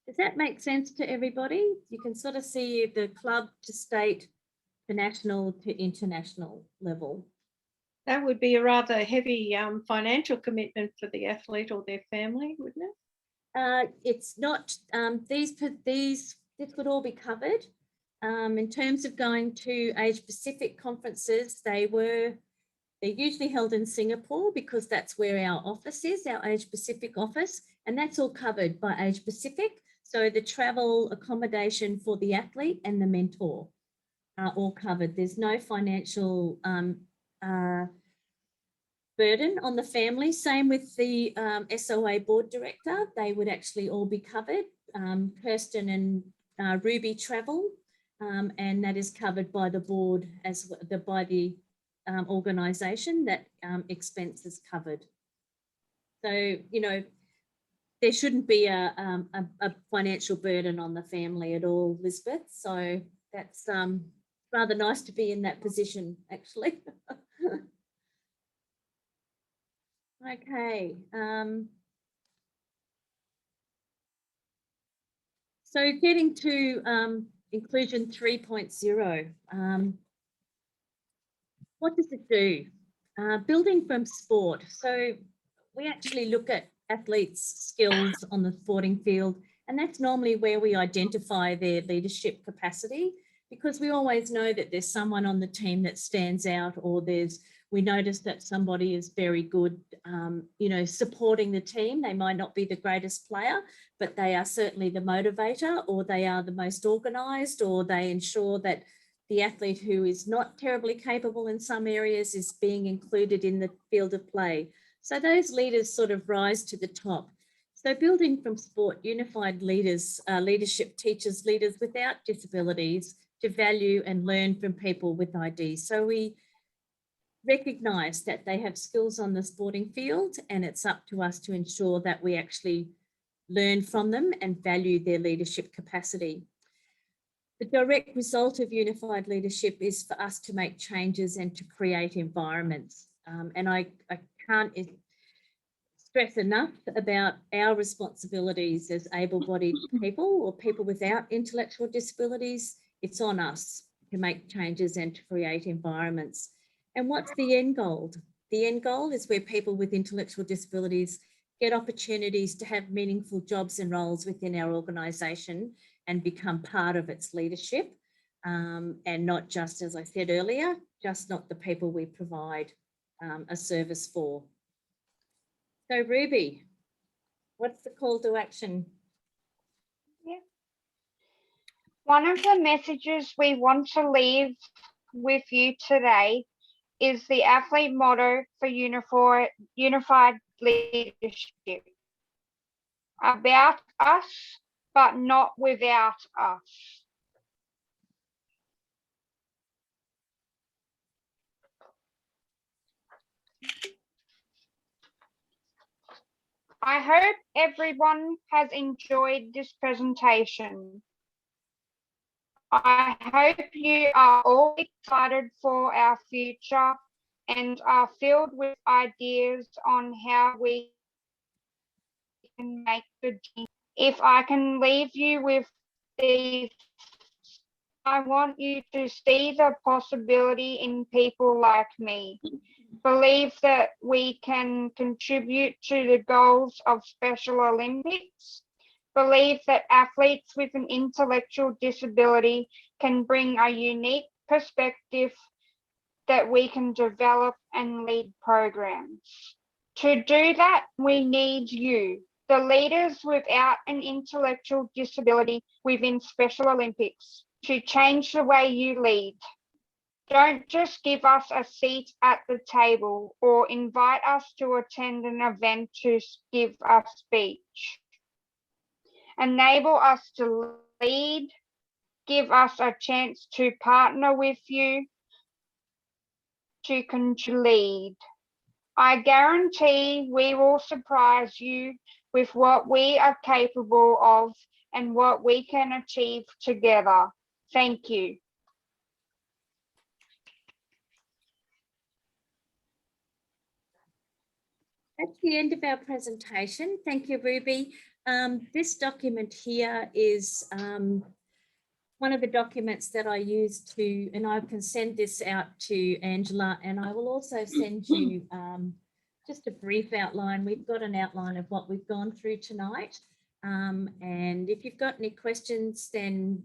Does that make sense to everybody? You can sort of see the club to state, to national to international level. That would be a rather heavy financial commitment for the athlete or their family, wouldn't it? It's not, this would all be covered. In terms of going to Asia Pacific conferences, they're usually held in Singapore because that's where our office is, our Asia Pacific office, and that's all covered by Asia Pacific. So the travel accommodation for the athlete and the mentor are all covered. There's no financial burden on the family. Same with the SOA board director. They would actually all be covered. Kirsten and Ruby travel, and that is covered by the board by the organisation. That expense is covered. So, you know, there shouldn't be a financial burden on the family at all, Lisbeth. So that's rather nice to be in that position, actually. Okay. So getting to inclusion 3.0, what does it do? Building from sport. So we actually look at athletes' skills on the sporting field, and that's normally where we identify their leadership capacity, because we always know that there's someone on the team that stands out, or we notice that somebody is very good, you know, supporting the team. They might not be the greatest player, but they are certainly the motivator, or they are the most organised, or they ensure that the athlete who is not terribly capable in some areas is being included in the field of play. So those leaders sort of rise to the top. So building from sport, unified leadership teaches leaders without disabilities to value and learn from people with IDs. So we recognise that they have skills on the sporting field, and it's up to us to ensure that we actually learn from them and value their leadership capacity. The direct result of unified leadership is for us to make changes and to create environments. And I can't stress enough about our responsibilities as able-bodied people or people without intellectual disabilities. It's on us to make changes and to create environments. And what's the end goal? The end goal is where people with intellectual disabilities get opportunities to have meaningful jobs and roles within our organisation and become part of its leadership, and not just, as I said earlier, just not the people we provide a service for. So Ruby, what's the call to action? Yeah. One of the messages we want to leave with you today is the athlete motto for unified leadership. About us, but not without us. I hope everyone has enjoyed this presentation. I hope you are all excited for our future and are filled with ideas on how we can make the change. If I can leave you with these, I want you to see the possibility in people like me. Believe that we can contribute to the goals of Special Olympics. Believe that athletes with an intellectual disability can bring a unique perspective that we can develop and lead programs. To do that, we need you, the leaders without an intellectual disability within Special Olympics, to change the way you lead. Don't just give us a seat at the table or invite us to attend an event to give a speech. Enable us to lead, give us a chance to partner with you to lead. I guarantee we will surprise you with what we are capable of and what we can achieve together. Thank you. That's the end of our presentation. Thank you, Ruby. This document here is one of the documents that I use to, and I can send this out to Angela, and I will also send you just a brief outline. We've got an outline of what we've gone through tonight. And if you've got any questions, then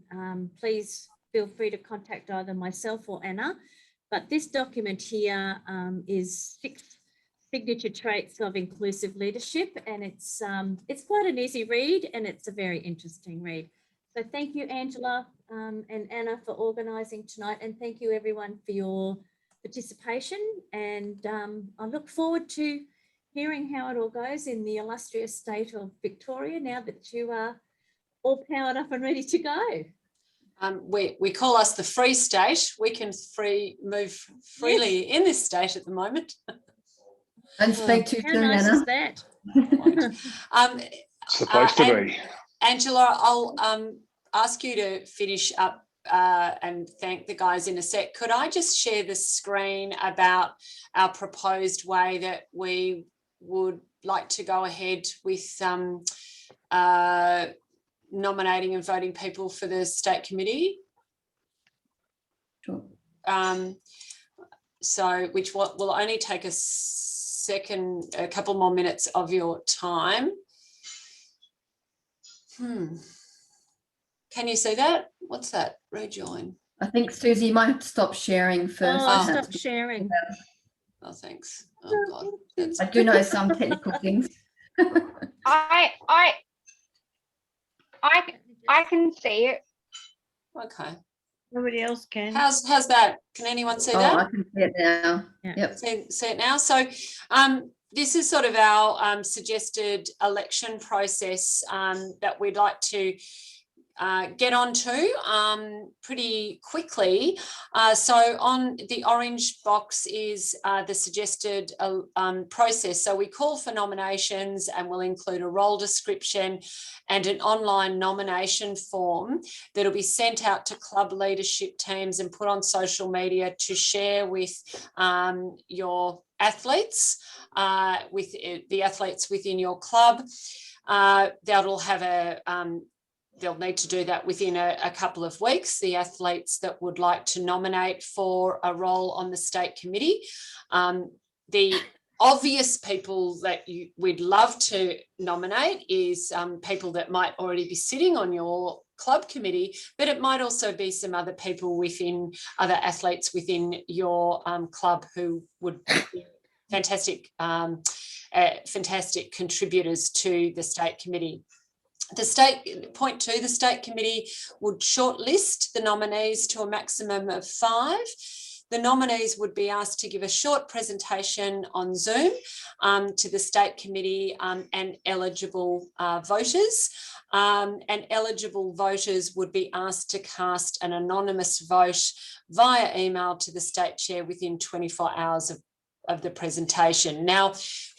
please feel free to contact either myself or Anna. But this document here is 6 signature traits of inclusive leadership, and it's quite an easy read, and it's a very interesting read. So thank you, Angela and Anna, for organising tonight, and thank you everyone for your participation. And I look forward to hearing how it all goes in the illustrious state of Victoria now that you are all powered up and ready to go. We call us the Free State. We can move freely in this state at the moment. And speak too soon, nice Anna. Is that? Supposed to be. Angela, I'll ask you to finish up and thank the guys in a sec. Could I just share the screen about our proposed way that we would like to go ahead with nominating and voting people for the state committee? Sure. So which will only take a couple more minutes of your time. Can you see that? What's that? Rejoin. I think, Susie, you might have to stop sharing first. Stop sharing. Oh, thanks. Oh, God. That's... I do know some technical things. I can see it. Okay. Nobody else can. How's that? Can anyone see Oh, that? I can see it now. Yeah. Yep. See it now. So this is sort of our suggested election process that we'd like to get onto pretty quickly. So on the orange box is the suggested process. So we call for nominations and we'll include a role description and an online nomination form that'll be sent out to club leadership teams and put on social media to share with your athletes, with the athletes within your club. That'll have a they'll need to do that within a couple of weeks, the athletes that would like to nominate for a role on the state committee. The obvious people that we'd love to nominate is people that might already be sitting on your club committee, but it might also be some other people within, other athletes within your club who would be fantastic, fantastic contributors to the state committee. Point two, the state committee would shortlist the nominees to a maximum of 5. The nominees would be asked to give a short presentation on Zoom to the state committee and eligible voters. And eligible voters would be asked to cast an anonymous vote via email to the state chair within 24 hours of the presentation. Now,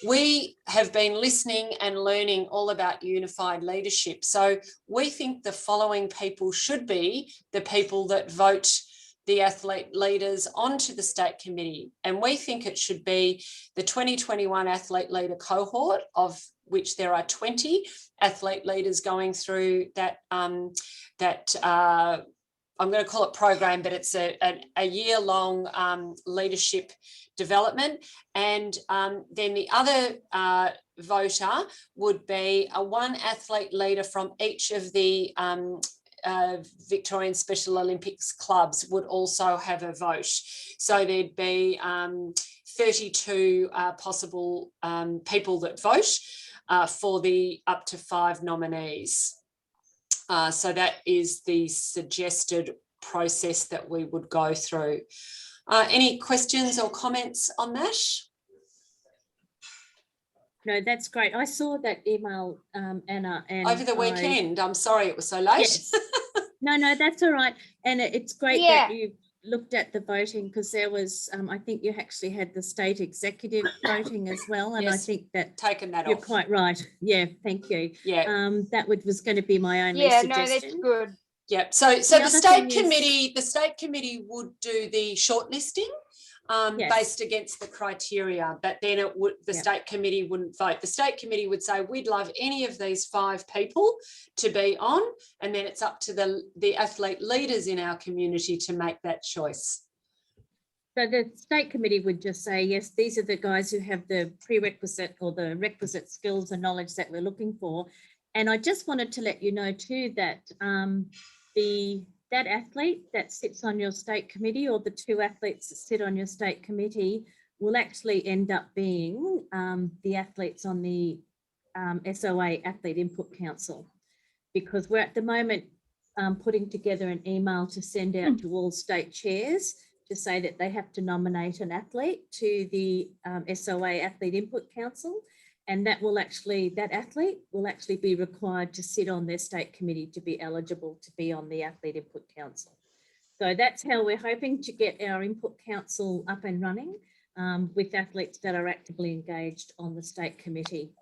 we have been listening and learning all about unified leadership. So we think the following people should be the people that vote the athlete leaders onto the state committee. And we think it should be the 2021 athlete leader cohort, of which there are 20 athlete leaders going through that, I'm going to call it program, but it's a year-long leadership development. And then the other voter would be one athlete leader from each of the Victorian Special Olympics clubs would also have a vote. So there'd be 32 possible people that vote for the up to 5 nominees. So that is the suggested process that we would go through. Any questions or comments on that? No, that's great. I saw that email, Anna. And over the weekend. I'm sorry it was so late. Yes. No, that's all right. And it's great that you looked at the voting, because there was, I think you actually had the state executive voting as well. And yes, I think that taken that you're off. quite right. Yeah, thank you. Yeah. That was going to be my only suggestion. No, that's good. Yep. So the state committee would do the shortlisting based against the criteria, but then it would the state committee wouldn't vote. The state committee would say, we'd love any of these 5 people to be on, and then it's up to the athlete leaders in our community to make that choice. So the state committee would just say, yes, these are the guys who have the prerequisite or the requisite skills and knowledge that we're looking for. And I just wanted to let you know too that that athlete that sits on your state committee, or the 2 athletes that sit on your state committee, will actually end up being the athletes on the SOA Athlete Input Council, because we're at the moment putting together an email to send out to all state chairs to say that they have to nominate an athlete to the SOA Athlete Input Council. And that athlete will actually be required to sit on their state committee to be eligible to be on the Athlete Input Council. So that's how we're hoping to get our Input Council up and running with athletes that are actively engaged on the state committee.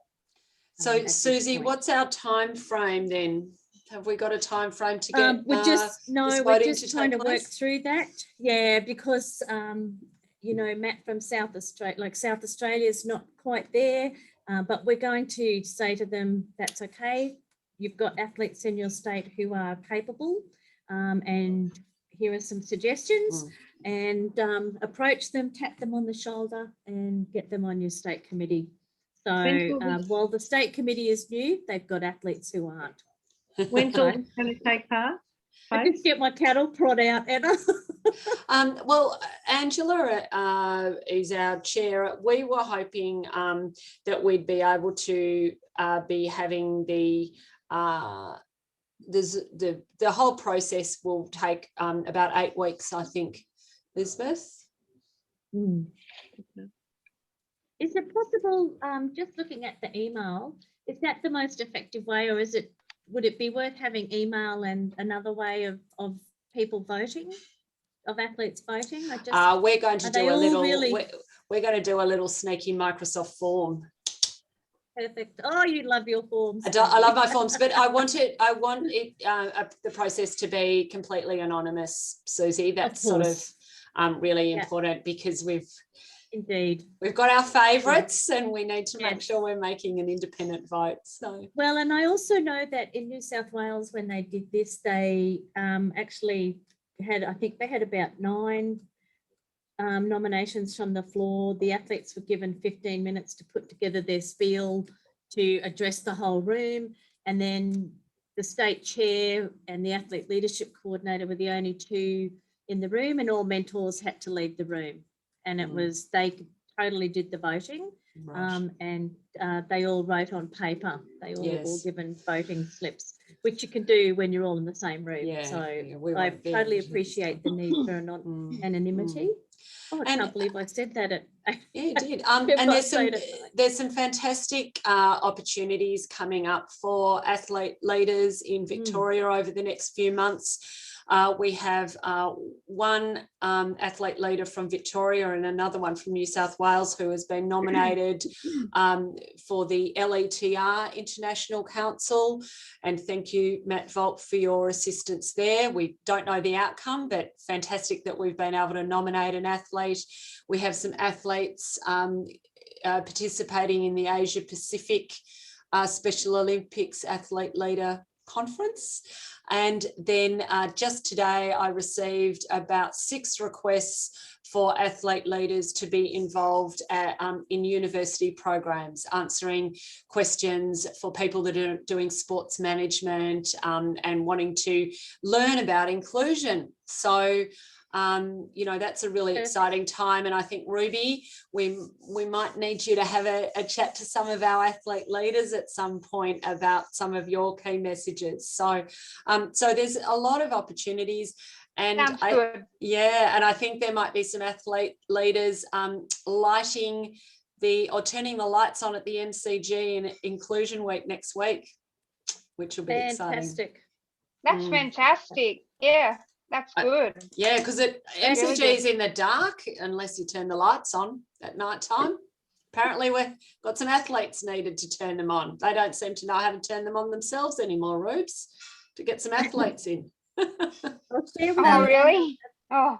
So Susie, what's our time frame then? Have we got a time frame to get we're just trying to work through that. Yeah, because you know, Matt from South Australia is not quite there. But we're going to say to them, that's okay. You've got athletes in your state who are capable, and here are some suggestions, and approach them, tap them on the shoulder and get them on your state committee. So while the state committee is new, they've got athletes who aren't. When's all this going to take part? I just get my cattle prod out, Anna. Well, Angela is our chair. We were hoping that we'd be able to be having the whole process will take about 8 weeks, I think, Elizabeth. Is it possible, just looking at the email, is that the most effective way, or would it be worth having email and another way of people voting, of athletes voting? We're going to do a little. Really... We're going to do a little sneaky Microsoft form. Perfect. Oh, you love your forms. I love my forms, but I want it. The process to be completely anonymous, Susie. That's sort of really important because we've got our favourites, and we need to make sure we're making an independent vote. So well, and I also know that in New South Wales, when they did this, they actually had, I think they had about 9 nominations from the floor. The athletes were given 15 minutes to put together their spiel to address the whole room, and then the state chair and the athlete leadership coordinator were the only 2 in the room, and all mentors had to leave the room, and it was, they totally did the voting. Right. And they all wrote on paper. They all were all given voting slips, which you can do when you're all in the same room. So I totally appreciate the need for anonymity. Oh, I can't believe I said that. Yeah, you did. And there's some fantastic opportunities coming up for athlete leaders in Victoria over the next few months. We have one athlete leader from Victoria and another one from New South Wales who has been nominated for the LETR International Council. And thank you, Matt Volk, for your assistance there. We don't know the outcome, but fantastic that we've been able to nominate an athlete. We have some athletes participating in the Asia Pacific Special Olympics Athlete Leader Conference. And then just today I received about 6 requests for athlete leaders to be involved in university programs, answering questions for people that are doing sports management and wanting to learn about inclusion. So that's a really exciting time. And I think, Ruby, we might need you to have a chat to some of our athlete leaders at some point about some of your key messages. So there's a lot of opportunities. And I think there might be some athlete leaders turning the lights on at the MCG in Inclusion Week next week, which will be exciting. That's fantastic. Yeah. That's good. Yeah, because MCG is in the dark unless you turn the lights on at night time. Apparently we've got some athletes needed to turn them on. They don't seem to know how to turn them on themselves anymore, Rubes, to get some athletes in. Oh, really? Oh,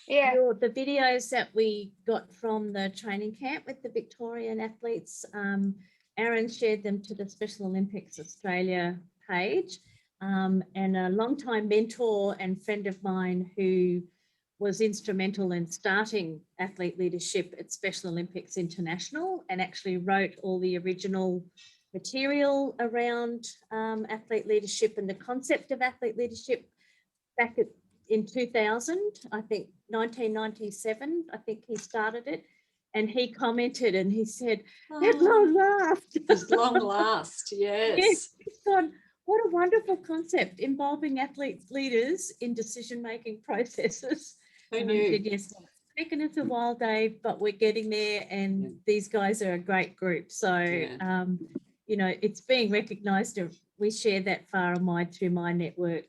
yeah. The videos that we got from the training camp with the Victorian athletes, Aaron shared them to the Special Olympics Australia page. And a longtime mentor and friend of mine who was instrumental in starting athlete leadership at Special Olympics International and actually wrote all the original material around athlete leadership and the concept of athlete leadership back in 2000, I think 1997, I think he started it. And he commented and he said, at long last. At long last, yes. Yes, he's gone, what a wonderful concept, involving athlete leaders in decision-making processes. Who knew? I said, yes, taken us a while, Dave, but we're getting there, and these guys are a great group. So, it's being recognised. We share that far and wide through my network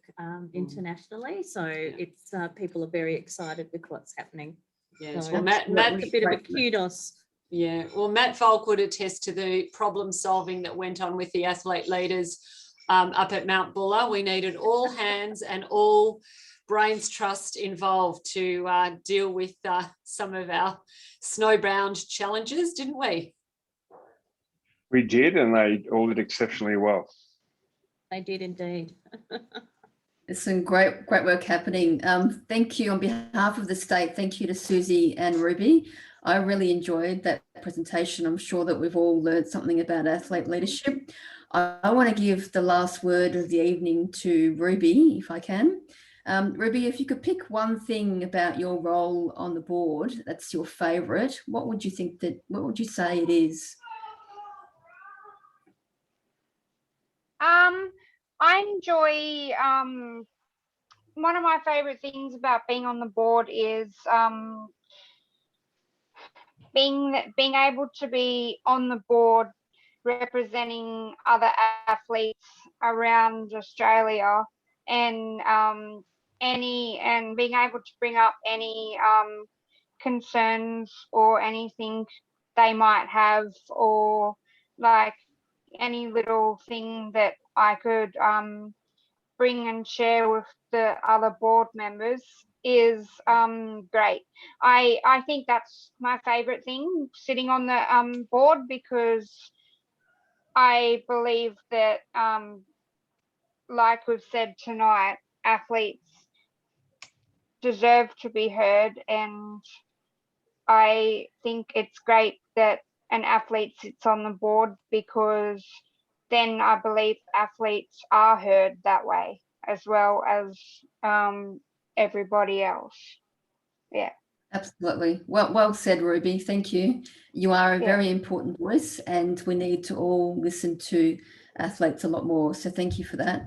internationally. So it's people are very excited with what's happening. Yes, so well, Matt a bit of a kudos. Yeah, well, Matt Volk would attest to the problem solving that went on with the athlete leaders up at Mount Buller. We needed all hands and all brains trust involved to deal with some of our snowbound challenges, didn't we? We did, and they all did exceptionally well. They did indeed. There's some great work happening. Thank you on behalf of the state. Thank you to Susie and Ruby. I really enjoyed that presentation. I'm sure that we've all learned something about athlete leadership. I want to give the last word of the evening to Ruby, if I can. Ruby, if you could pick one thing about your role on the board that's your favourite, what would you say it is? I enjoy, one of my favourite things about being on the board is being able to be on the board representing other athletes around Australia, and being able to bring up any concerns or anything they might have, or like any little thing that I could bring and share with the other board members is great. I think that's my favorite thing, sitting on the board, because I believe that like we've said tonight, athletes deserve to be heard, and I think it's great that an athlete sits on the board, because then I believe athletes are heard that way as well as everybody else. Yeah. Absolutely. Well said, Ruby. Thank you. You are a Yeah. very important voice, and we need to all listen to athletes a lot more. So thank you for that.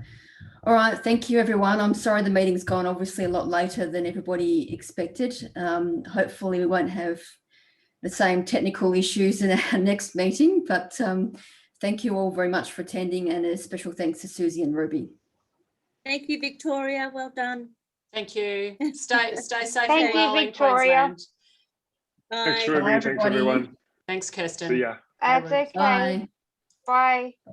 All right. Thank you, everyone. I'm sorry the meeting's gone obviously a lot later than everybody expected. Hopefully we won't have the same technical issues in our next meeting, but thank you all very much for attending, and a special thanks to Susie and Ruby. Thank you, Victoria. Well done. Thank you. Stay safe Thank and you, well in Victoria. Queensland. Thanks, Bye. Ruby. Thanks, everybody. everyone. Thanks, Kirsten. See ya. That's Bye. okay. Bye.